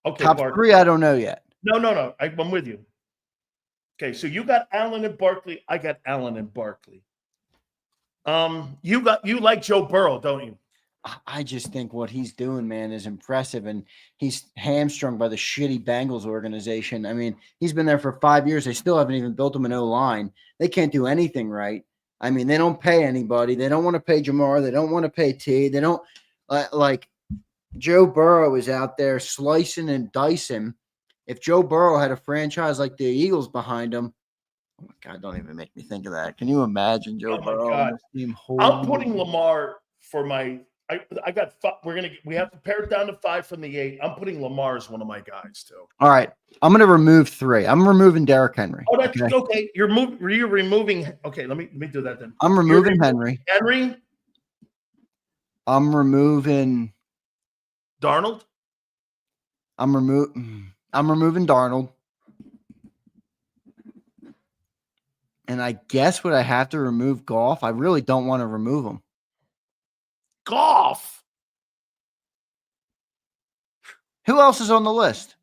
Okay, top Barkley. 3, I don't know yet. No. I'm with you. Okay, so you got Allen and Barkley. I got Allen and Barkley. You like Joe Burrow, don't you? I just think what he's doing, man, is impressive, and he's hamstrung by the shitty Bengals organization. I mean, he's been there for 5 years. They still haven't even built him an O-line. They can't do anything right. I mean, they don't pay anybody. They don't want to pay Jamar. They don't want to pay T. They don't like Joe Burrow is out there slicing and dicing. If Joe Burrow had a franchise like the Eagles behind him, oh my God, don't even make me think of that. Can you imagine Joe Burrow on this team? I'm putting Lamar for my. I got. We have to pare it down to 5 from the 8. I'm putting Lamar as one of my guys too. All right, I'm going to remove 3. I'm removing Derrick Henry. Oh, that's okay. You're removing. Okay, let me do that then. I'm removing Henry. Henry. I'm removing Darnold. I'm removing Darnold. And I guess would I have to remove Goff? I really don't want to remove him. Goff. Who else is on the list?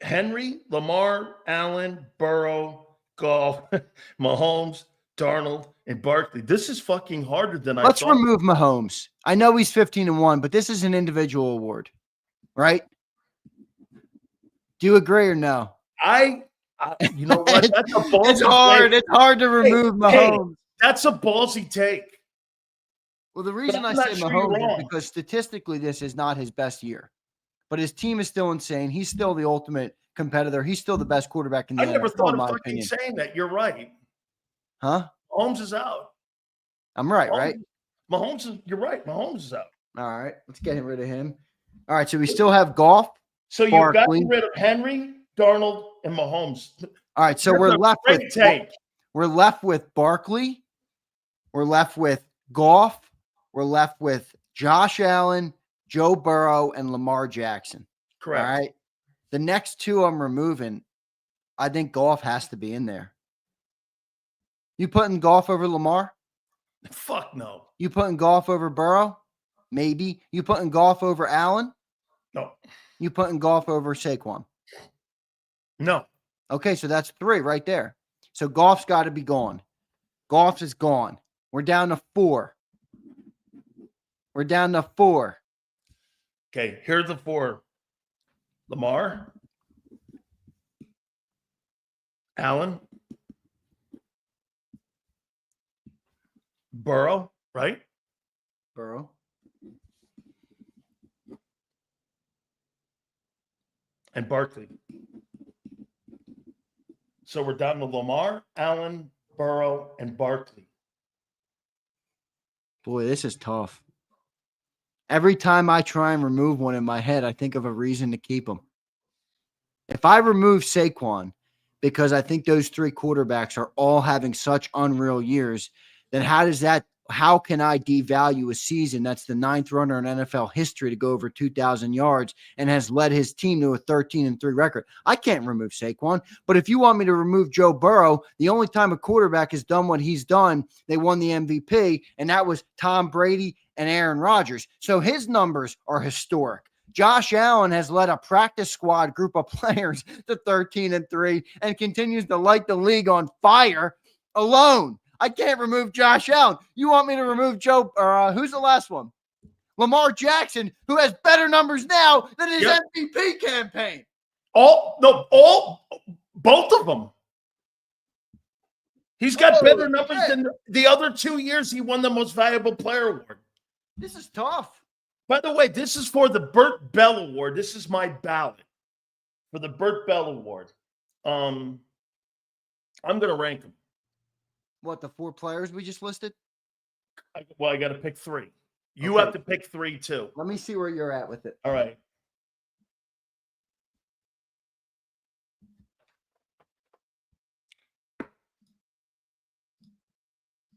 Henry, Lamar, Allen, Burrow, Goff, Mahomes, Darnold, and Barkley. This is fucking harder than I thought. Let's remove Mahomes. I know he's 15-1, but this is an individual award, right? Do you agree or no? You know what? That's a ballsy It's hard. take. It's hard to remove Mahomes. Hey, that's a ballsy take. Well, the reason I say Mahomes is because statistically this is not his best year. But his team is still insane. He's still the ultimate competitor. He's still the best quarterback in the NFL. I never thought of fucking saying that. You're right. Huh? Mahomes is out. I'm right, right? You're right. Mahomes is out. All right. Let's get rid of him. All right. So we still have Goff. So you've got to get rid of Henry, Darnold, and Mahomes. All right. So we're left with Barkley. We're left with Goff. We're left with Josh Allen, Joe Burrow, and Lamar Jackson. Correct. All right. The next 2 I'm removing, I think Goff has to be in there. You putting Goff over Lamar? Fuck no. You putting Goff over Burrow? Maybe. You putting Goff over Allen? No. You putting Goff over Saquon? No. Okay, so that's 3 right there. So Goff's got to be gone. Goff is gone. We're down to 4. We're down to 4. Okay, here are the 4. Lamar, Allen, Burrow, right? Burrow. And Barkley. So we're down to Lamar, Allen, Burrow, and Barkley. Boy, this is tough. Every time I try and remove one in my head, I think of a reason to keep them. If I remove Saquon, because I think those 3 quarterbacks are all having such unreal years, then how can I devalue a season that's the 9th runner in NFL history to go over 2,000 yards and has led his team to a 13-3 record? I can't remove Saquon. But if you want me to remove Joe Burrow, the only time a quarterback has done what he's done, they won the MVP, and that was Tom Brady and Aaron Rodgers. So his numbers are historic. Josh Allen has led a practice squad group of players to 13-3 and continues to light the league on fire alone. I can't remove Josh Allen. You want me to remove who's the last one? Lamar Jackson, who has better numbers now than his MVP campaign. Both of them. He's got better numbers than the other 2 years he won the most valuable player award. This is tough. By the way, this is for the Burt Bell Award. This is my ballot for the Burt Bell Award. I'm going to rank them. What, the 4 players we just listed? I got to pick 3. You have to pick 3 too. Let me see where you're at with it. All right.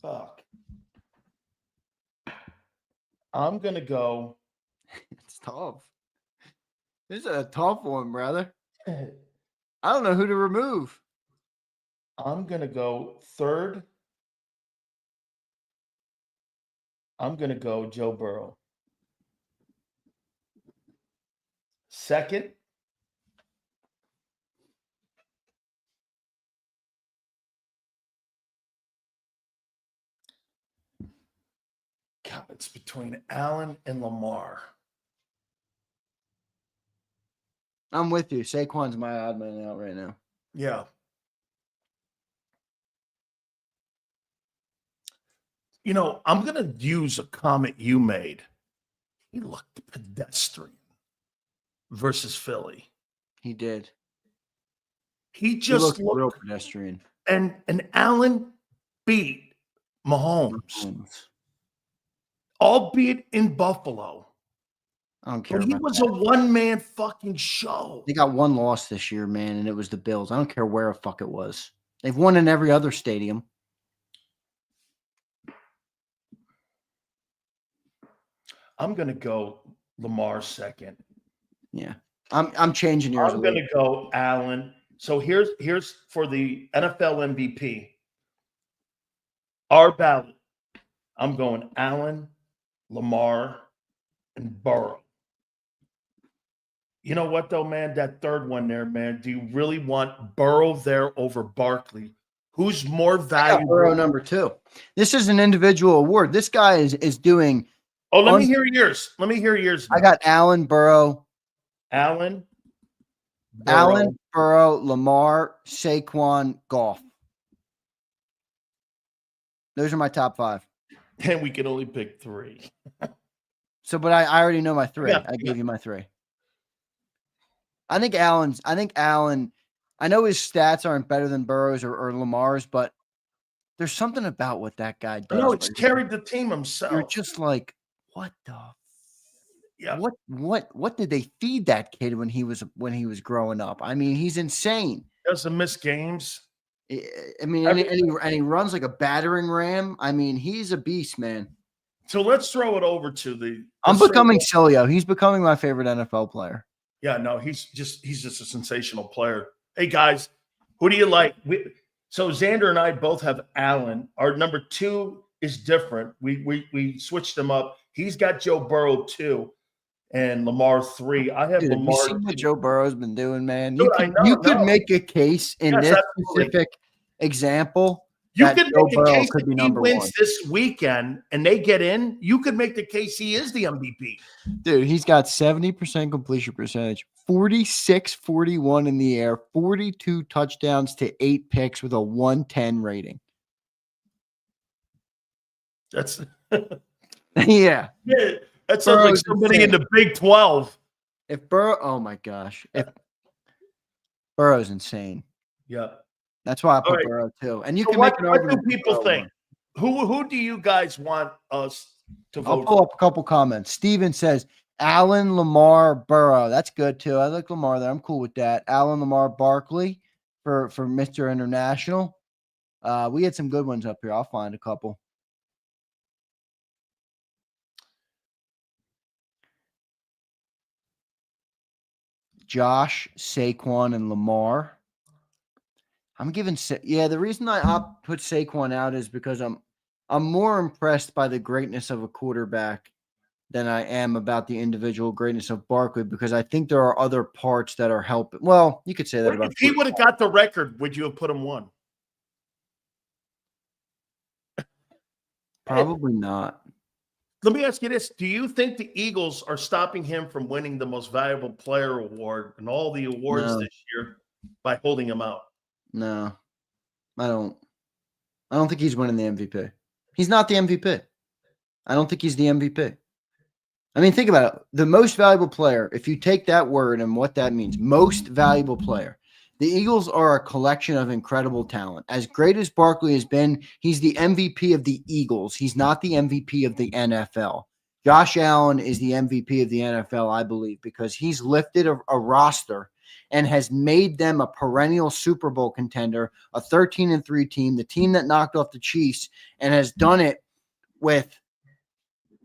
Fuck. I'm going to go. It's tough. This is a tough one, brother. I don't know who to remove. I'm going to go 3rd. I'm going to go Joe Burrow. 2nd. It's between Allen and Lamar. I'm with you. Saquon's my odd man out right now. Yeah. You know, I'm going to use a comment you made. He looked pedestrian versus Philly. He did. He just looked real looked, pedestrian. and Allen beat Mahomes, albeit in Buffalo. I don't care But he about was that. a one-man fucking show. They got one loss this year, man, and it was the Bills. I don't care where the fuck it was. They've won in every other stadium. I'm going to go Lamar second. Yeah. I'm changing yours. I'm going to go Allen. So here's for the NFL MVP. Our ballot. I'm going Allen, Lamar, and Burrow. You know what, though, man? That third one there, man. Do you really want Burrow there over Barkley? Who's more valuable? Burrow number 2. This is an individual award. This guy is doing. Oh, let me hear yours. Let me hear yours. I got Allen, Burrow. Allen, Burrow, Lamar, Saquon, Goff. Those are my top 5. And we can only pick 3. So, but I already know my 3. Yeah, I gave you my 3. I think Allen, I know his stats aren't better than Burrow's or Lamar's, but there's something about what that guy does. No, it's carried the team himself. You're just like, what the? Yeah. What did they feed that kid when he was growing up? I mean, he's insane. Doesn't miss games. I mean, and he runs like a battering ram. I mean, he's a beast, man. So let's throw it over to the. I'm becoming Sileo. He's becoming my favorite NFL player. Yeah, no, he's just a sensational player. Hey guys, who do you like? So Xander and I both have Allen. Our number 2 is different. We switched them up. He's got Joe Burrow 2 and Lamar 3. I have Lamar. You see what Joe Burrow's been doing, man? Dude, you could make a case in this specific example. You could Joe make a Burrow case could be if he number wins 1 this weekend and they get in. You could make the case he is the MVP. Dude, he's got 70% completion percentage, 46-41 in the air, 42 touchdowns to 8 picks with a 110 rating. That's yeah. That sounds like somebody in the Big 12. If Burrow, oh my gosh, if Burrow's insane. Yeah. That's why I put Burrow too. And you can what, make an argument. What do people think? Who do you guys want us to vote? I'll pull up a couple comments. Steven says Allen, Lamar, Burrow. That's good too. I like Lamar there. I'm cool with that. Allen, Lamar, Barkley for Mr. International. We had some good ones up here. I'll find a couple. Josh, Saquon, and Lamar. I'm giving the reason I put Saquon out is because I'm more impressed by the greatness of a quarterback than I am about the individual greatness of Barkley, because I think there are other parts that are helping. Well, you could say that about. If he would have got the record, would you have put him 1? Probably not. Let me ask you this. Do you think the Eagles are stopping him from winning the most valuable player award and all the awards this year by holding him out? No, I don't think he's winning the MVP. He's not the MVP. I don't think he's the MVP. I mean, think about it. The most valuable player, if you take that word and what that means, most valuable player. The Eagles are a collection of incredible talent. As great as Barkley has been, he's the MVP of the Eagles. He's not the MVP of the NFL. Josh Allen is the MVP of the NFL, I believe, because he's lifted a roster and has made them a perennial Super Bowl contender, a 13-3 team, the team that knocked off the Chiefs, and has done it with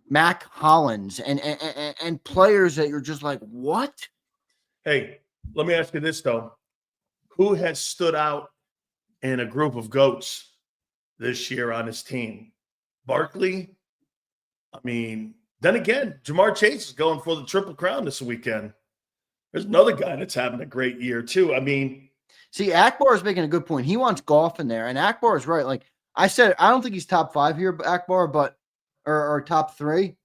Mac Hollins and players that you're just like, what? Hey, let me ask you this, though. Who has stood out in a group of GOATs this year on his team? Barkley? I mean, then again, Jamar Chase is going for the Triple Crown this weekend. There's another guy that's having a great year, too. I mean, see, Akbar is making a good point. He wants golf in there, and Akbar is right. Like I said, I don't think he's top 5 here, Akbar, but or top 3.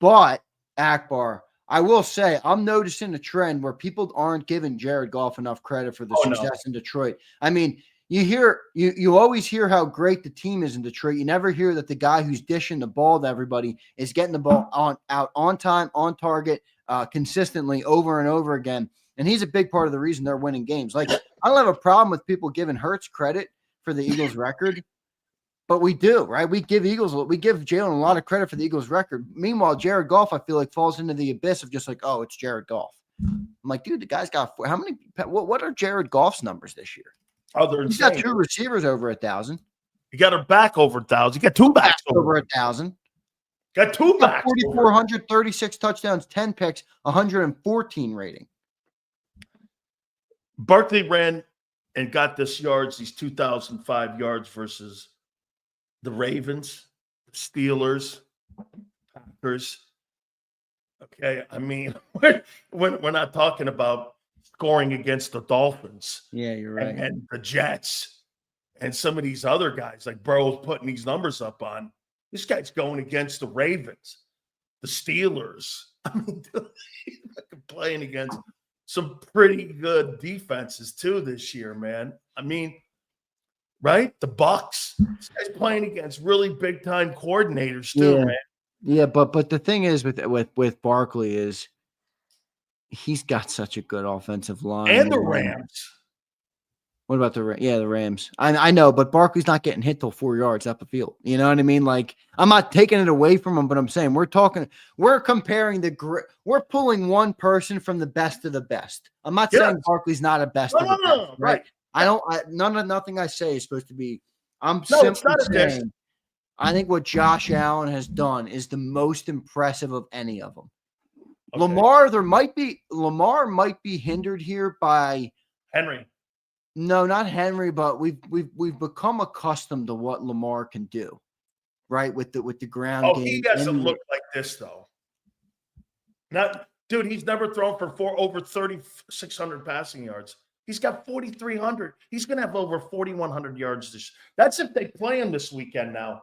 But Akbar, I will say I'm noticing a trend where people aren't giving Jared Goff enough credit for the success in Detroit. I mean, you always hear how great the team is in Detroit. You never hear that the guy who's dishing the ball to everybody is getting the ball out on time, on target, consistently over and over again. And he's a big part of the reason they're winning games. Like, I don't have a problem with people giving Hurts credit for the Eagles record, but we do, right? We give Jalen a lot of credit for the Eagles record. Meanwhile, Jared Goff, I feel like, falls into the abyss of just like, oh, it's Jared Goff. I'm like, dude, the guy's got how many? What are Jared Goff's numbers this year? Oh, He's got 2 receivers over 1,000. You got a back over 1,000. You got 2 backs over 1,000. Got 2 backs. 4,436 touchdowns, 10 picks, 114 rating. Barkley ran and got these 2,005 yards versus the Ravens, the Steelers, Packers. Okay, I mean, we're not talking about scoring against the Dolphins. Yeah, you're right. And the Jets and some of these other guys, like Burrow's putting these numbers up on. This guy's going against the Ravens, the Steelers. I mean, he's playing against some pretty good defenses too this year, man. I mean, right? The Bucks. This guy's playing against really big time coordinators too, man. Yeah, but the thing is with Barkley is he's got such a good offensive line. And the Rams. What about the Rams? I know, but Barkley's not getting hit till 4 yards up the field. You know what I mean? Like, I'm not taking it away from him, but I'm saying we're comparing we're pulling one person from the best of the best. I'm not saying Barkley's not a best of the best, right? Nothing I say is supposed to be. I'm simply saying I think what Josh Allen has done is the most impressive of any of them. Okay. Lamar might be hindered here by Henry. No, not Henry, but we've become accustomed to what Lamar can do, right? With the ground game. He doesn't look like this though. Dude, he's never thrown for over 3,600 passing yards. He's got 4,300. He's gonna have over 4,100 yards. That's if they play him this weekend. Now,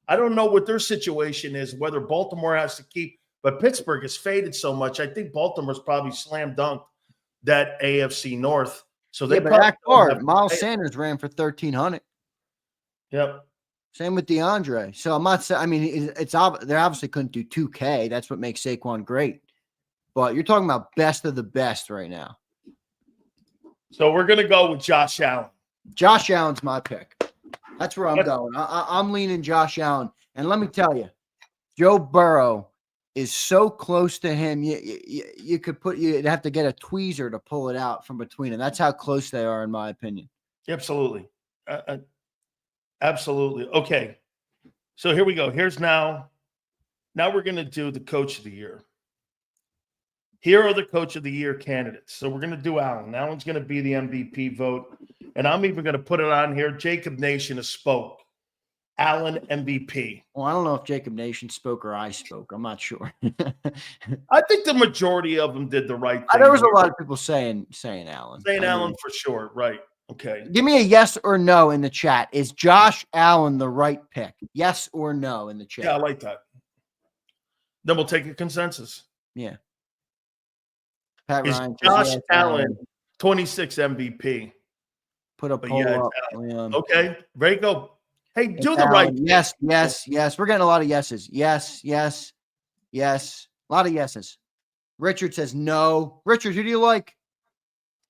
I don't know what their situation is, whether Baltimore has to keep, but Pittsburgh has faded so much. I think Baltimore's probably slam dunked that AFC North. So they Miles Sanders ran for 1,300. Yep. Same with DeAndre. So I'm not saying. I mean, they obviously couldn't do 2K. That's what makes Saquon great. But you're talking about best of the best right now. So we're gonna go with Josh Allen. Josh Allen's my pick. That's where I'm going. I'm leaning Josh Allen, and let me tell you, Joe Burrow is so close to him. You'd have to get a tweezer to pull it out from between them. That's how close they are, in my opinion. Absolutely. Absolutely. Okay. So here we go. Now we're going to do the coach of the year. Here are the coach of the year candidates. So we're going to do Allen. Allen's going to be the MVP vote. And I'm even going to put it on here. JAKIB Nation has spoke. Allen MVP. Well, I don't know if JAKIB Nation spoke or I spoke. I'm not sure. I think the majority of them did the right thing. There was a lot of people saying Allen. Allen for sure. Right. Okay. Give me a yes or no in the chat. Is Josh Allen the right pick? Yes or no in the chat. Yeah, I like that. Then we'll take a consensus. Yeah. Pat Is Ryan. Josh Allen 26 MVP? Put a poll up. Okay. There you go. Hey, do the right thing. Yes. We're getting a lot of yeses. Yes. A lot of yeses. Richard says no. Richard, who do you like?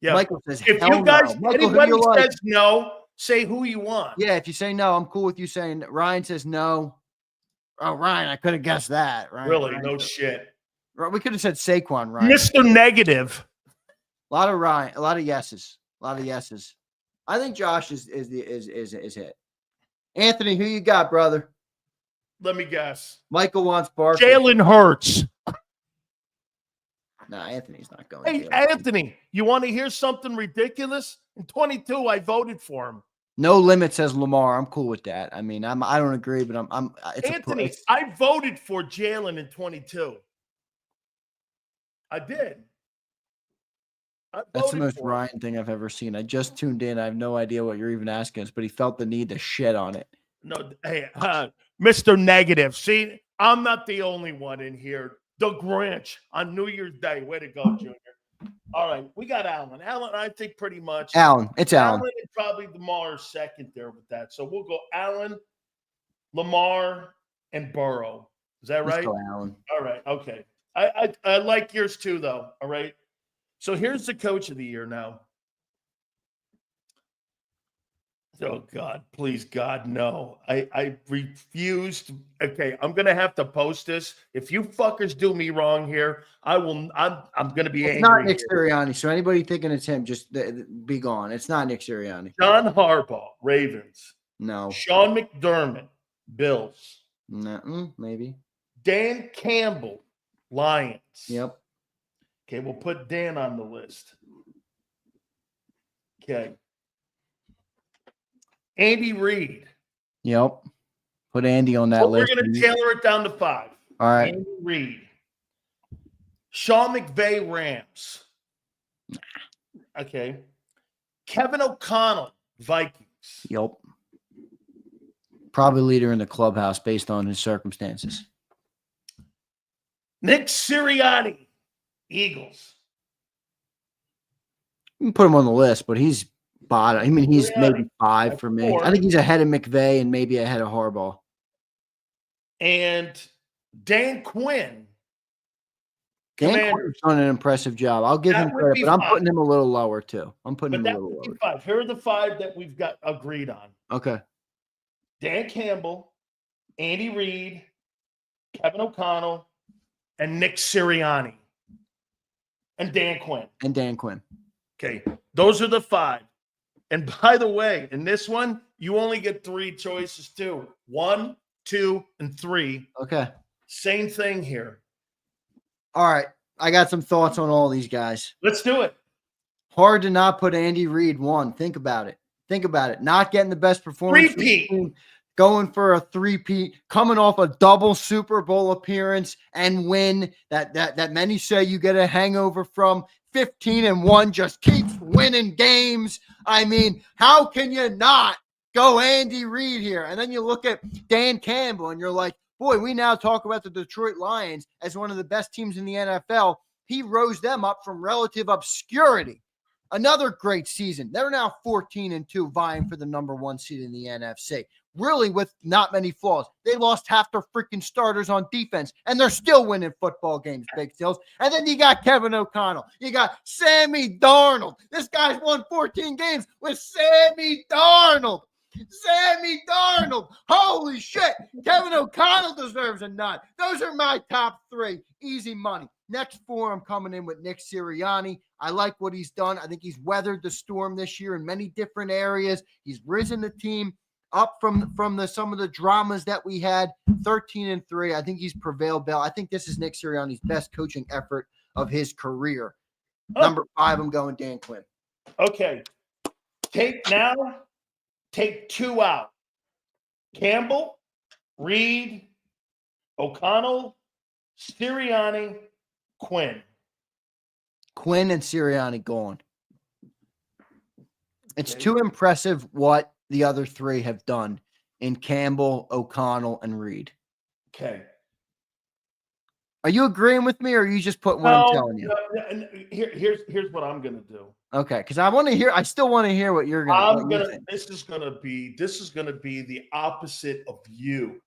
Yeah. Michael says if you guys, no. Michael, anybody says no, say who you want. Yeah, if you say no, I'm cool with you saying Ryan says no. Oh, Ryan, I could have guessed that. Really? Ryan, no shit. We could have said Saquon, Ryan. Mr. Negative. A lot of Ryan, a lot of yeses. I think Josh is hit. Anthony, who you got, brother? Let me guess. Michael wants Barkley. Jalen Hurts. No, Anthony's not going. Hey, Anthony, you want to hear something ridiculous? In 22, I voted for him. No Limit says Lamar. I'm cool with that. I mean, I don't agree, but Anthony, I voted for Jalen in 22. I did. That's the most Ryan thing I've ever seen. I just tuned in. I have no idea what you're even asking us, but he felt the need to shit on it. No, hey, Mr. Negative. See, I'm not the only one in here. The Grinch on New Year's Day. Way to go, Junior. All right, we got Allen. Allen, I think pretty much. Allen. It's Allen. Allen and probably Lamar second there with that. So we'll go Allen, Lamar, and Burrow. Is that right? Let's go Allen. All right. Okay. I like yours too, though. All right. So here's the coach of the year now. Oh, God, please, God, no. I refuse to. Okay, I'm going to have to post this. If you fuckers do me wrong here, I'm going to be angry. It's not Nick Sirianni, so anybody thinking it's him, just be gone. It's not Nick Sirianni. John Harbaugh, Ravens. No. Sean McDermott, Bills. No, maybe. Dan Campbell, Lions. Yep. Okay, we'll put Dan on the list. Okay. Andy Reid. Yep. Put Andy on that list. We're going to tailor it down to 5. All right. Andy Reid. Sean McVay, Rams. Okay. Kevin O'Connell, Vikings. Yep. Probably leader in the clubhouse based on his circumstances. Nick Sirianni, Eagles. You can put him on the list, but he's bottom. I mean, he's maybe 5 for me. 4. I think he's ahead of McVay and maybe ahead of Harbaugh. And Dan Quinn. Dan Quinn's done an impressive job. I'll give him credit, but I'm putting him a little lower too. I'm putting him a little lower. 5. Here are the 5 that we've got agreed on. Okay. Dan Campbell, Andy Reid, Kevin O'Connell, and Nick Sirianni. And Dan Quinn. Okay. Those are the 5. And by the way, in this one, you only get 3 choices too. 1, 2, and 3. Okay. Same thing here. All right. I got some thoughts on all these guys. Let's do it. Hard to not put Andy Reid 1. Think about it. Not getting the best performance. Repeat. Going for a 3-peat, coming off a double Super Bowl appearance and win that many say you get a hangover from. 15-1, just keeps winning games. I mean, how can you not go Andy Reid here? And then you look at Dan Campbell and you're like, boy, we now talk about the Detroit Lions as one of the best teams in the NFL. He rose them up from relative obscurity. Another great season. They're now 14-2, vying for the number 1 seed in the NFC. Really with not many flaws. They lost half their freaking starters on defense, and they're still winning football games, Big Stills. And then you got Kevin O'Connell. You got Sammy Darnold. This guy's won 14 games with Sammy Darnold. Holy shit. Kevin O'Connell deserves a nod. Those are my top 3. Easy money. Next 4, I'm coming in with Nick Sirianni. I like what he's done. I think he's weathered the storm this year in many different areas. He's risen the team up from some of the dramas that we had. 13-3. I think he's prevailed well. I think this is Nick Sirianni's best coaching effort of his career. Number 5, I'm going Dan Quinn. Okay. Take 2 out. Campbell, Reid, O'Connell, Sirianni, Quinn. Quinn and Sirianni gone. It's too impressive what the other 3 have done in Campbell, O'Connell, and Reid. Okay. Are you agreeing with me, or are you just putting what I'm telling you? Here's what I'm gonna do. Okay, because I still want to hear what you're gonna. This is gonna be the opposite of you.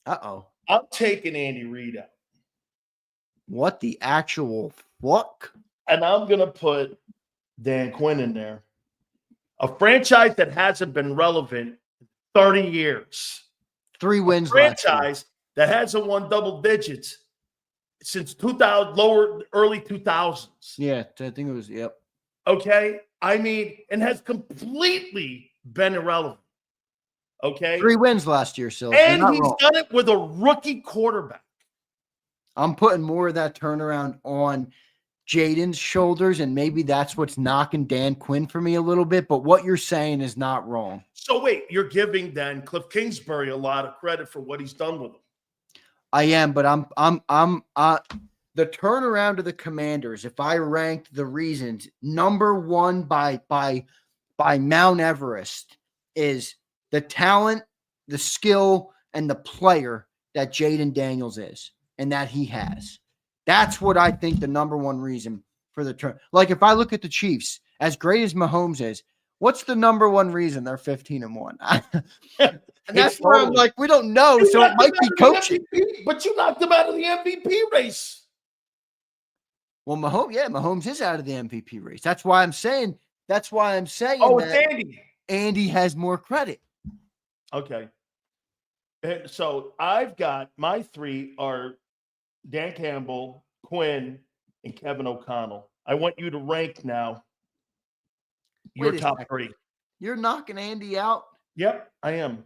Uh-oh. I'm taking Andy Reid out. What the actual fuck? And I'm gonna put Dan Quinn in there. A franchise that hasn't been relevant in 30 years. 3 wins. Franchise that hasn't won double digits since early 2000s. Yeah, I think it was, yep. Okay? I mean, and has completely been irrelevant. Okay? 3 wins last year, Sil. And he's done it with a rookie quarterback. I'm putting more of that turnaround on Jaden's shoulders, and maybe that's what's knocking Dan Quinn for me a little bit, but what you're saying is not wrong. So wait, you're giving then Cliff Kingsbury a lot of credit for what he's done with him. I am, but I'm the turnaround of the Commanders, if I ranked the reasons, number 1 by Mount Everest is the talent, the skill, and the player that Jaden Daniels is and that he has. That's what I think the number one reason for the turn. Like if I look at the Chiefs, as great as Mahomes is, what's the number one reason they're 15-1? And that's where I'm like, we don't know, so it might be coaching. But you knocked them out of the MVP race. Well, Mahomes is out of the MVP race. That's why I'm saying. Oh, it's Andy. Andy has more credit. Okay. And so I've got my three are Dan Campbell, Quinn, and Kevin O'Connell. I want you to rank now your top three. You're knocking Andy out? Yep, I am.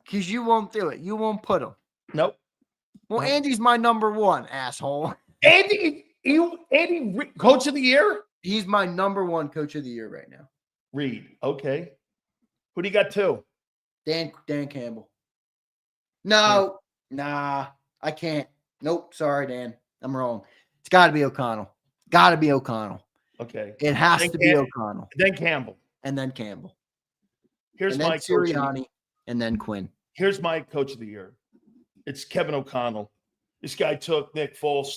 Because you won't do it. You won't put him. Nope. Well, Andy's my number one, asshole. Andy, coach of the year? He's my number one coach of the year right now. Reed. Okay. Who do you got two? Dan Campbell. No, nah, I can't. Nope. Sorry, Dan. I'm wrong. It's got to be O'Connell. Got to be O'Connell. Okay. It has to be O'Connell. Then Campbell. And then Campbell. Here's my Sirianni. And then Quinn. Here's my coach of the year. It's Kevin O'Connell. This guy took Nick Foles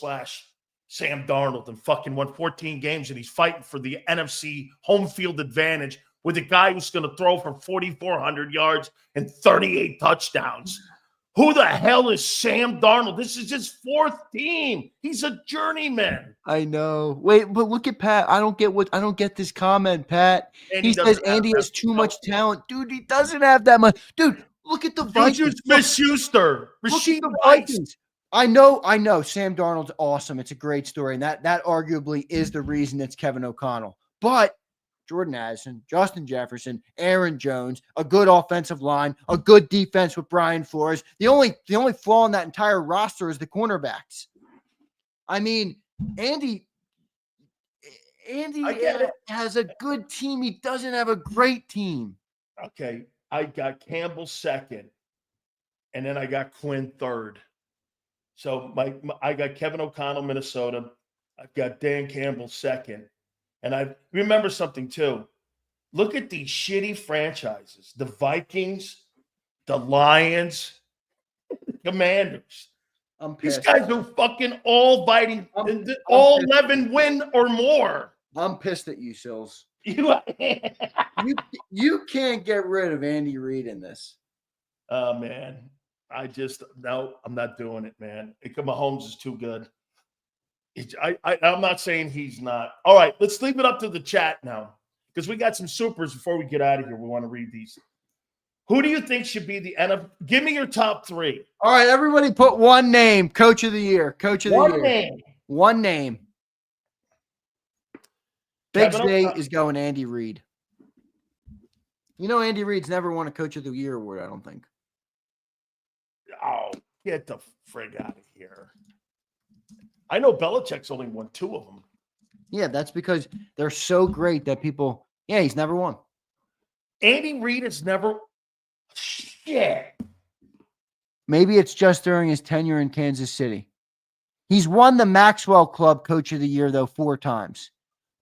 / Sam Darnold and fucking won 14 games, and he's fighting for the NFC home field advantage with a guy who's going to throw for 4,400 yards and 38 touchdowns. Who the hell is Sam Darnold? This is his fourth team. He's a journeyman. I know. Wait, but look at Pat. I don't get this comment, Pat. He says Andy has too much talent. Dude, he doesn't have that much. Dude, look at the Vikings. Smith-Schuster. Rasheed Rice. I know. Sam Darnold's awesome. It's a great story. And that arguably is the reason it's Kevin O'Connell. But Jordan Addison, Justin Jefferson, Aaron Jones, a good offensive line, a good defense with Brian Flores. The only flaw in that entire roster is the cornerbacks. I mean, Andy has a good team. He doesn't have a great team. Okay. I got Campbell second, and then I got Quinn third. So I got Kevin O'Connell, Minnesota. I've got Dan Campbell second. And I remember something too. Look at these shitty franchises. The Vikings, the Lions, the Commanders. These guys are fucking all fighting, all 11 win or more. I'm pissed at you, Sills. You can't get rid of Andy Reid in this. Oh, man. I'm not doing it, man. Mahomes is too good. I'm not saying he's not. All right, let's leave it up to the chat now because we got some supers before we get out of here. We want to read these. Who do you think should be the NFL? Give me your top three. All right, everybody put one name. Coach of the year. One name. Big Day is going Andy Reid. You know Andy Reid's never won a Coach of the Year award, I don't think. Oh, get the frig out of here. I know Belichick's only won 2 of them. Yeah, that's because they're so great that people – he's never won. Andy Reid has never – shit. Maybe it's just during his tenure in Kansas City. He's won the Maxwell Club Coach of the Year, though, 4 times.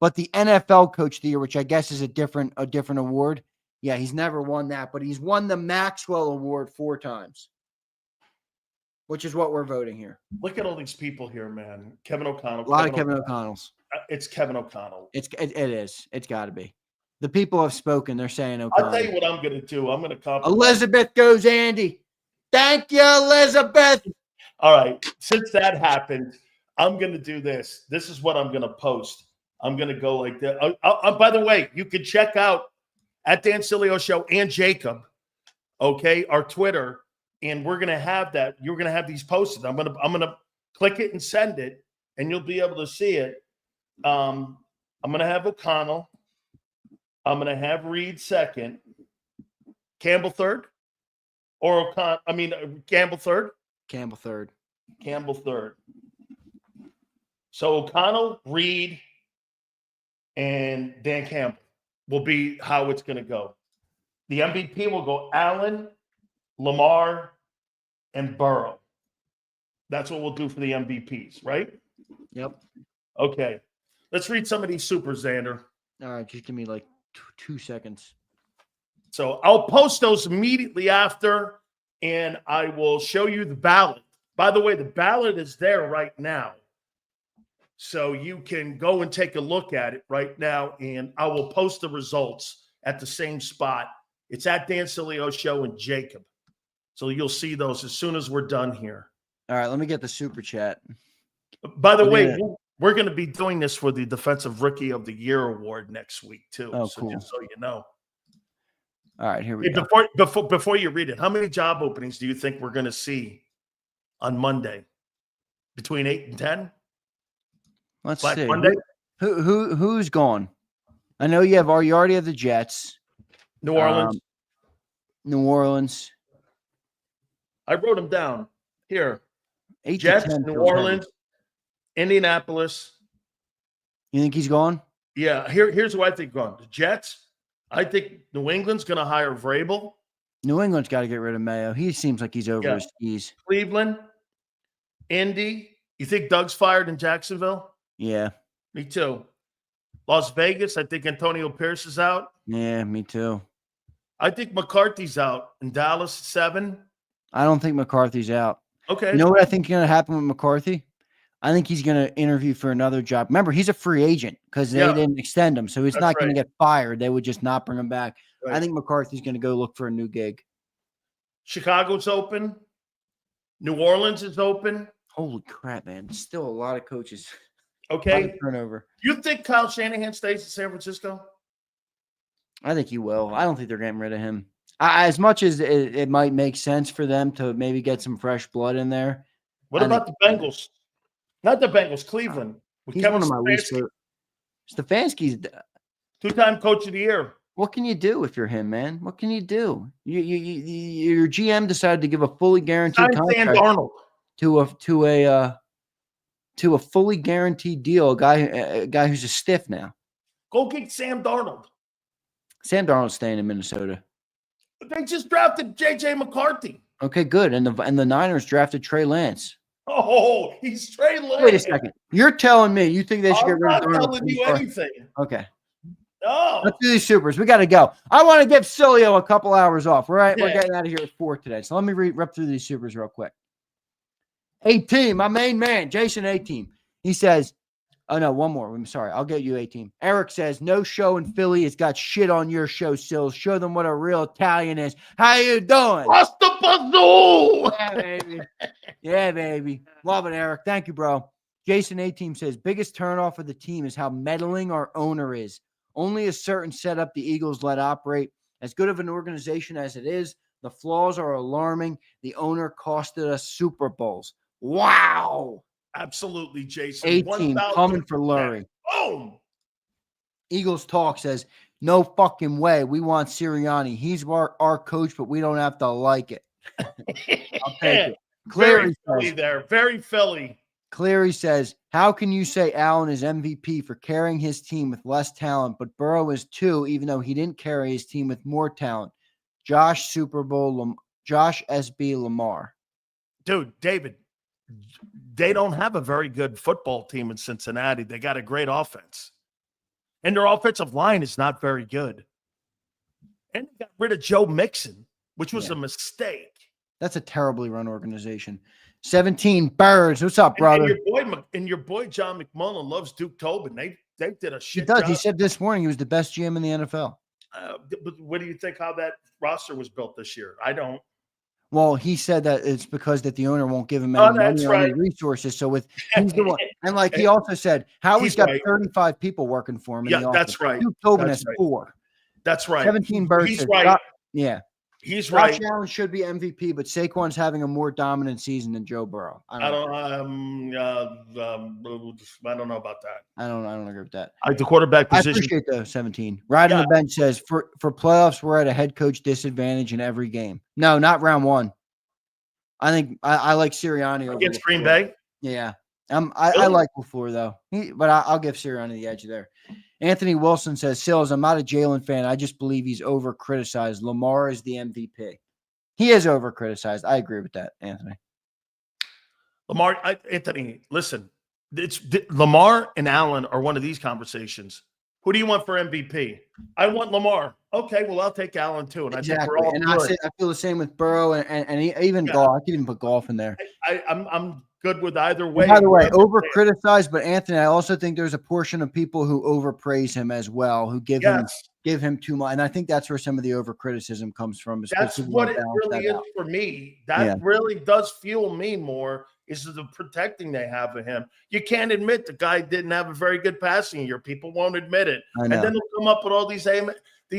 But the NFL Coach of the Year, which I guess is a different award, he's never won that. But he's won the Maxwell Award 4 times. Which is what we're voting here. Look at all these people here, man. Kevin O'Connell. A lot of Kevin O'Connells. It's Kevin O'Connell. It is. It's got to be. The people have spoken. They're saying O'Connell. I'll tell you what I'm going to do. I'm going to compromise. Elizabeth goes Andy. Thank you, Elizabeth. All right. Since that happened, I'm going to do this. This is what I'm going to post. I'm going to go like that. By the way, you can check out at Dan Sileo Show and JAKIB, okay, our Twitter. And we're going to have that. You're going to have these posted. I'm going to click it and send it, and you'll be able to see it. I'm going to have O'Connell. I'm going to have Reed second. Campbell third? Or Campbell third? Campbell third. Campbell third. So O'Connell, Reed, and Dan Campbell will be how it's going to go. The MVP will go Allen, Lamar, and Burrow. That's what we'll do for the MVPs, right? Yep. Okay. Let's read some of these supers, Xander. All right, just give me like 2 seconds. So I'll post those immediately after, and I will show you the ballot. By the way, the ballot is there right now. So you can go and take a look at it right now, and I will post the results at the same spot. It's at Dan Sileo Show and JAKIB. So you'll see those as soon as we're done here. All right, let me get the super chat. By the way, we're going to be doing this for the Defensive Rookie of the Year award next week too. Oh, so cool. Just so you know. All right, here we go. Before you read it, how many job openings do you think we're going to see on Monday? Between 8 and 10? Let's Black see. Monday? Who's gone? I know you already have the Jets. New Orleans. New Orleans. I wrote them down here. 8 Jets, to 10 New feels Orleans, heavy. Indianapolis. You think he's gone? Yeah, here's who I think gone. The Jets. I think New England's going to hire Vrabel. New England's got to get rid of Mayo. He seems like he's over his skis. Cleveland, Indy. You think Doug's fired in Jacksonville? Yeah. Me too. Las Vegas. I think Antonio Pierce is out. Yeah, me too. I think McCarthy's out in Dallas 7. I don't think McCarthy's out. Okay. You know what I think is going to happen with McCarthy? I think he's going to interview for another job. Remember, he's a free agent because they didn't extend him. So he's not going to get fired. They would just not bring him back. Right. I think McCarthy's going to go look for a new gig. Chicago's open. New Orleans is open. Holy crap, man. Still a lot of coaches. Okay. Turnover. You think Kyle Shanahan stays in San Francisco? I think he will. I don't think they're getting rid of him. As much as it might make sense for them to maybe get some fresh blood in there. What about the Bengals? Not the Bengals, Cleveland. He's one of my least favorite. Stefanski's 2-time coach of the year. What can you do if you're him, man? What can you do? Your GM decided to give a fully guaranteed contract to a fully guaranteed deal. A guy who's a stiff now. Go get Sam Darnold. Sam Darnold's staying in Minnesota. They just drafted J.J. McCarthy. Okay, good. And the Niners drafted Trey Lance. Oh, he's Trey Lance. Wait a second. You're telling me you think they should get rid of Darnold? I'm not telling you anything. Okay. No. Let's do these supers. We got to go. I want to give Sileo a couple hours off. We're getting out of here at 4 today. So let me rep through these supers real quick. A-Team, my main man, Jason A-Team. He says, oh, no, one more. I'm sorry. I'll get you A-Team. Eric says, no show in Philly has got shit on your show, Sills. Show them what a real Italian is. How you doing? Pasta puzzle. Yeah, baby. Yeah, baby. Love it, Eric. Thank you, bro. Jason A-Team says, biggest turnoff of the team is how meddling our owner is. Only a certain setup the Eagles let operate. As good of an organization as it is, the flaws are alarming. The owner costed us Super Bowls. Wow. Absolutely, Jason. A-Team coming for Lurie. Boom. Eagles Talk says, no fucking way. We want Sirianni. He's our coach, but we don't have to like it. I'll take it. Very Philly there. Very Philly. Cleary says, how can you say Allen is MVP for carrying his team with less talent, but Burrow is too, even though he didn't carry his team with more talent? Josh SB Lamar. Dude, David, they don't have a very good football team in Cincinnati. They got a great offense. And their offensive line is not very good. And they got rid of Joe Mixon, which was a mistake. That's a terribly run organization. 17 Birds. What's up, brother? And your boy John McMullen loves Duke Tobin. They did a shit He does. job. He said this morning he was the best GM in the NFL. But what do you think how that roster was built this year? I don't. Well, he said that it's because that the owner won't give him any money or any resources. So he's the one. And like he also said, Howie's got 35 people working for him. Yeah, that's right. Duke Tobin has 4. That's right. 17 Birds. He's right. Yeah. He's right. Josh Allen should be MVP, but Saquon's having a more dominant season than Joe Burrow. I don't know about that. I don't agree with that. The quarterback position. I appreciate the 17. Right on the bench says for playoffs, we're at a head coach disadvantage in every game. No, not round 1. I think I like Sirianni against Green Bay. Yeah, I like LaFleur though. But I'll give Sirianni the edge there. Anthony Wilson says, Sills, I'm not a Jalen fan. I just believe he's over-criticized. Lamar is the MVP. He is over-criticized. I agree with that, Anthony. Anthony, listen. Lamar and Allen are one of these conversations. Who do you want for MVP? I want Lamar. Okay, well, I'll take Allen too, and I think we're Exactly. all And good. I feel the same with Burrow and even Yeah. golf. I could even put golf in there. I'm good with either And way. by the way, wherever over they are. criticized, but Anthony, I also think there's a portion of people who overpraise him as well, who give him too much. And I think that's where some of the over criticism comes from. That's what it really is for me. That really does fuel me more, is the protecting they have of him. You can't admit the guy didn't have a very good passing year. People won't admit it. And then they'll come up with all these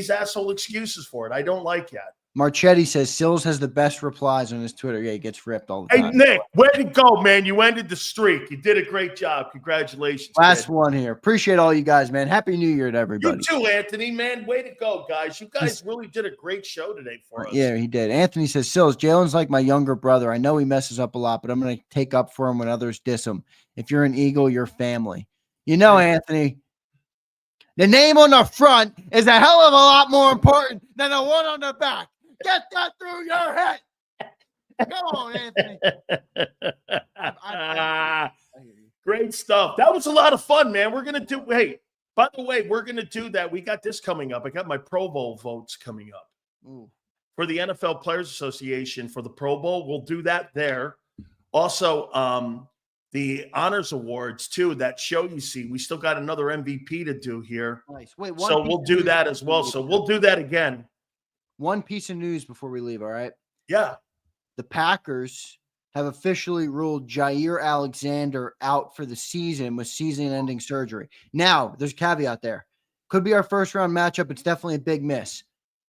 asshole excuses for it. I don't like that. Marchetti says Sills has the best replies on his Twitter. Yeah, he gets ripped all the time. Hey, Nick, way to go, man. You ended the streak. You did a great job. Congratulations. Last kid. one here. Appreciate all you guys, man. Happy New Year to everybody. You too, Anthony, man. Way to go, guys. You guys really did a great show today for us. Yeah, he did. Anthony says, Sills, Jalen's like my younger brother. I know he messes up a lot, but I'm going to take up for him when others diss him. If you're an Eagle, you're family. You know, Anthony, the name on the front is a hell of a lot more important than the one on the back. Get that through your head. Come on, Anthony. Great stuff. That was a lot of fun, man. We're going to do, hey, by the way, we're going to do that. We got this coming up. I got my Pro Bowl votes coming up. Ooh. For the NFL Players Association for the Pro Bowl. We'll do that there. Also, the Honors Awards, too, that show you see. We still got another MVP to do here. Nice. Wait, so we'll do that as well. So we'll do that again. One piece of news before we leave, all right? Yeah. The Packers have officially ruled Jair Alexander out for the season with season-ending surgery. Now, there's a caveat there. Could be our first-round matchup. It's definitely a big miss.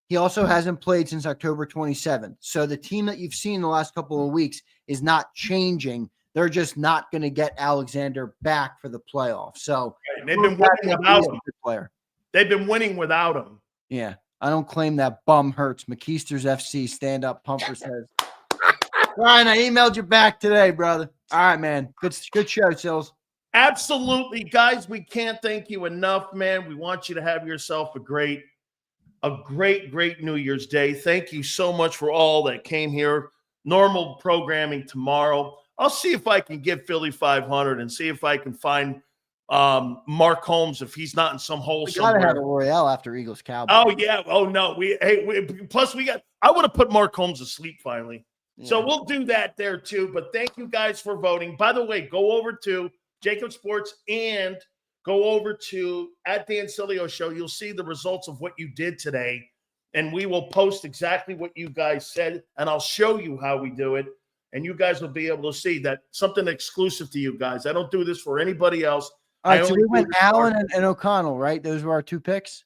He also hasn't played since October 27th. So the team that you've seen the last couple of weeks is not changing. They're just not going to get Alexander back for the playoffs. So they've been winning without him. Player. They've been winning without him. Yeah. I don't claim that bum hurts. McKeester's FC stand-up pumper says. Ryan, I emailed you back today, brother. All right, man. Good show, Sills. Absolutely. Guys, we can't thank you enough, man. We want you to have yourself a great New Year's Day. Thank you so much for all that came here. Normal programming tomorrow. I'll see if I can get Philly 500 and see if I can find Mark Holmes if he's not in some hole somewhere. We gotta have a Royale after Eagles Cowboys. Oh yeah. Oh no. Plus we got. I would have put Mark Holmes asleep finally. Yeah. So we'll do that there too. But thank you guys for voting. By the way, go over to JAKIB Sports and go over to @Dan Sileo Show. You'll see the results of what you did today, and we will post exactly what you guys said, and I'll show you how we do it. And you guys will be able to see that something exclusive to you guys. I don't do this for anybody else. All right, so we went Allen and O'Connell, right? Those were our two picks.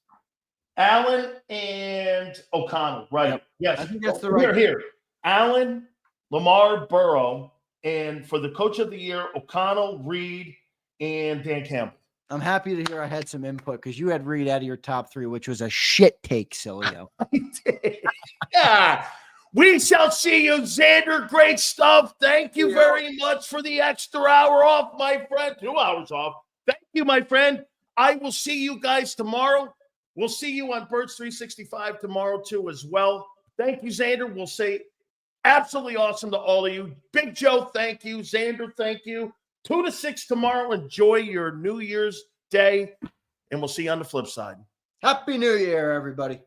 Allen and O'Connell, right? Yep. Yes. I think that's the right. Here. Allen, Lamar, Burrow, and for the Coach of the Year, O'Connell, Reed, and Dan Campbell. I'm happy to hear I had some input because you had Reed out of your top three, which was a shit take, Sileo. Yeah. We shall see you, Xander. Great stuff. Thank you very much for the extra hour off, my friend. 2 hours off. Thank you, my friend. I will see you guys tomorrow. We'll see you on Birds 365 tomorrow, too, as well. Thank you, Xander. We'll say absolutely awesome to all of you. Big Joe, thank you. Xander, thank you. 2 to 6 tomorrow. Enjoy your New Year's Day, and we'll see you on the flip side. Happy New Year, everybody.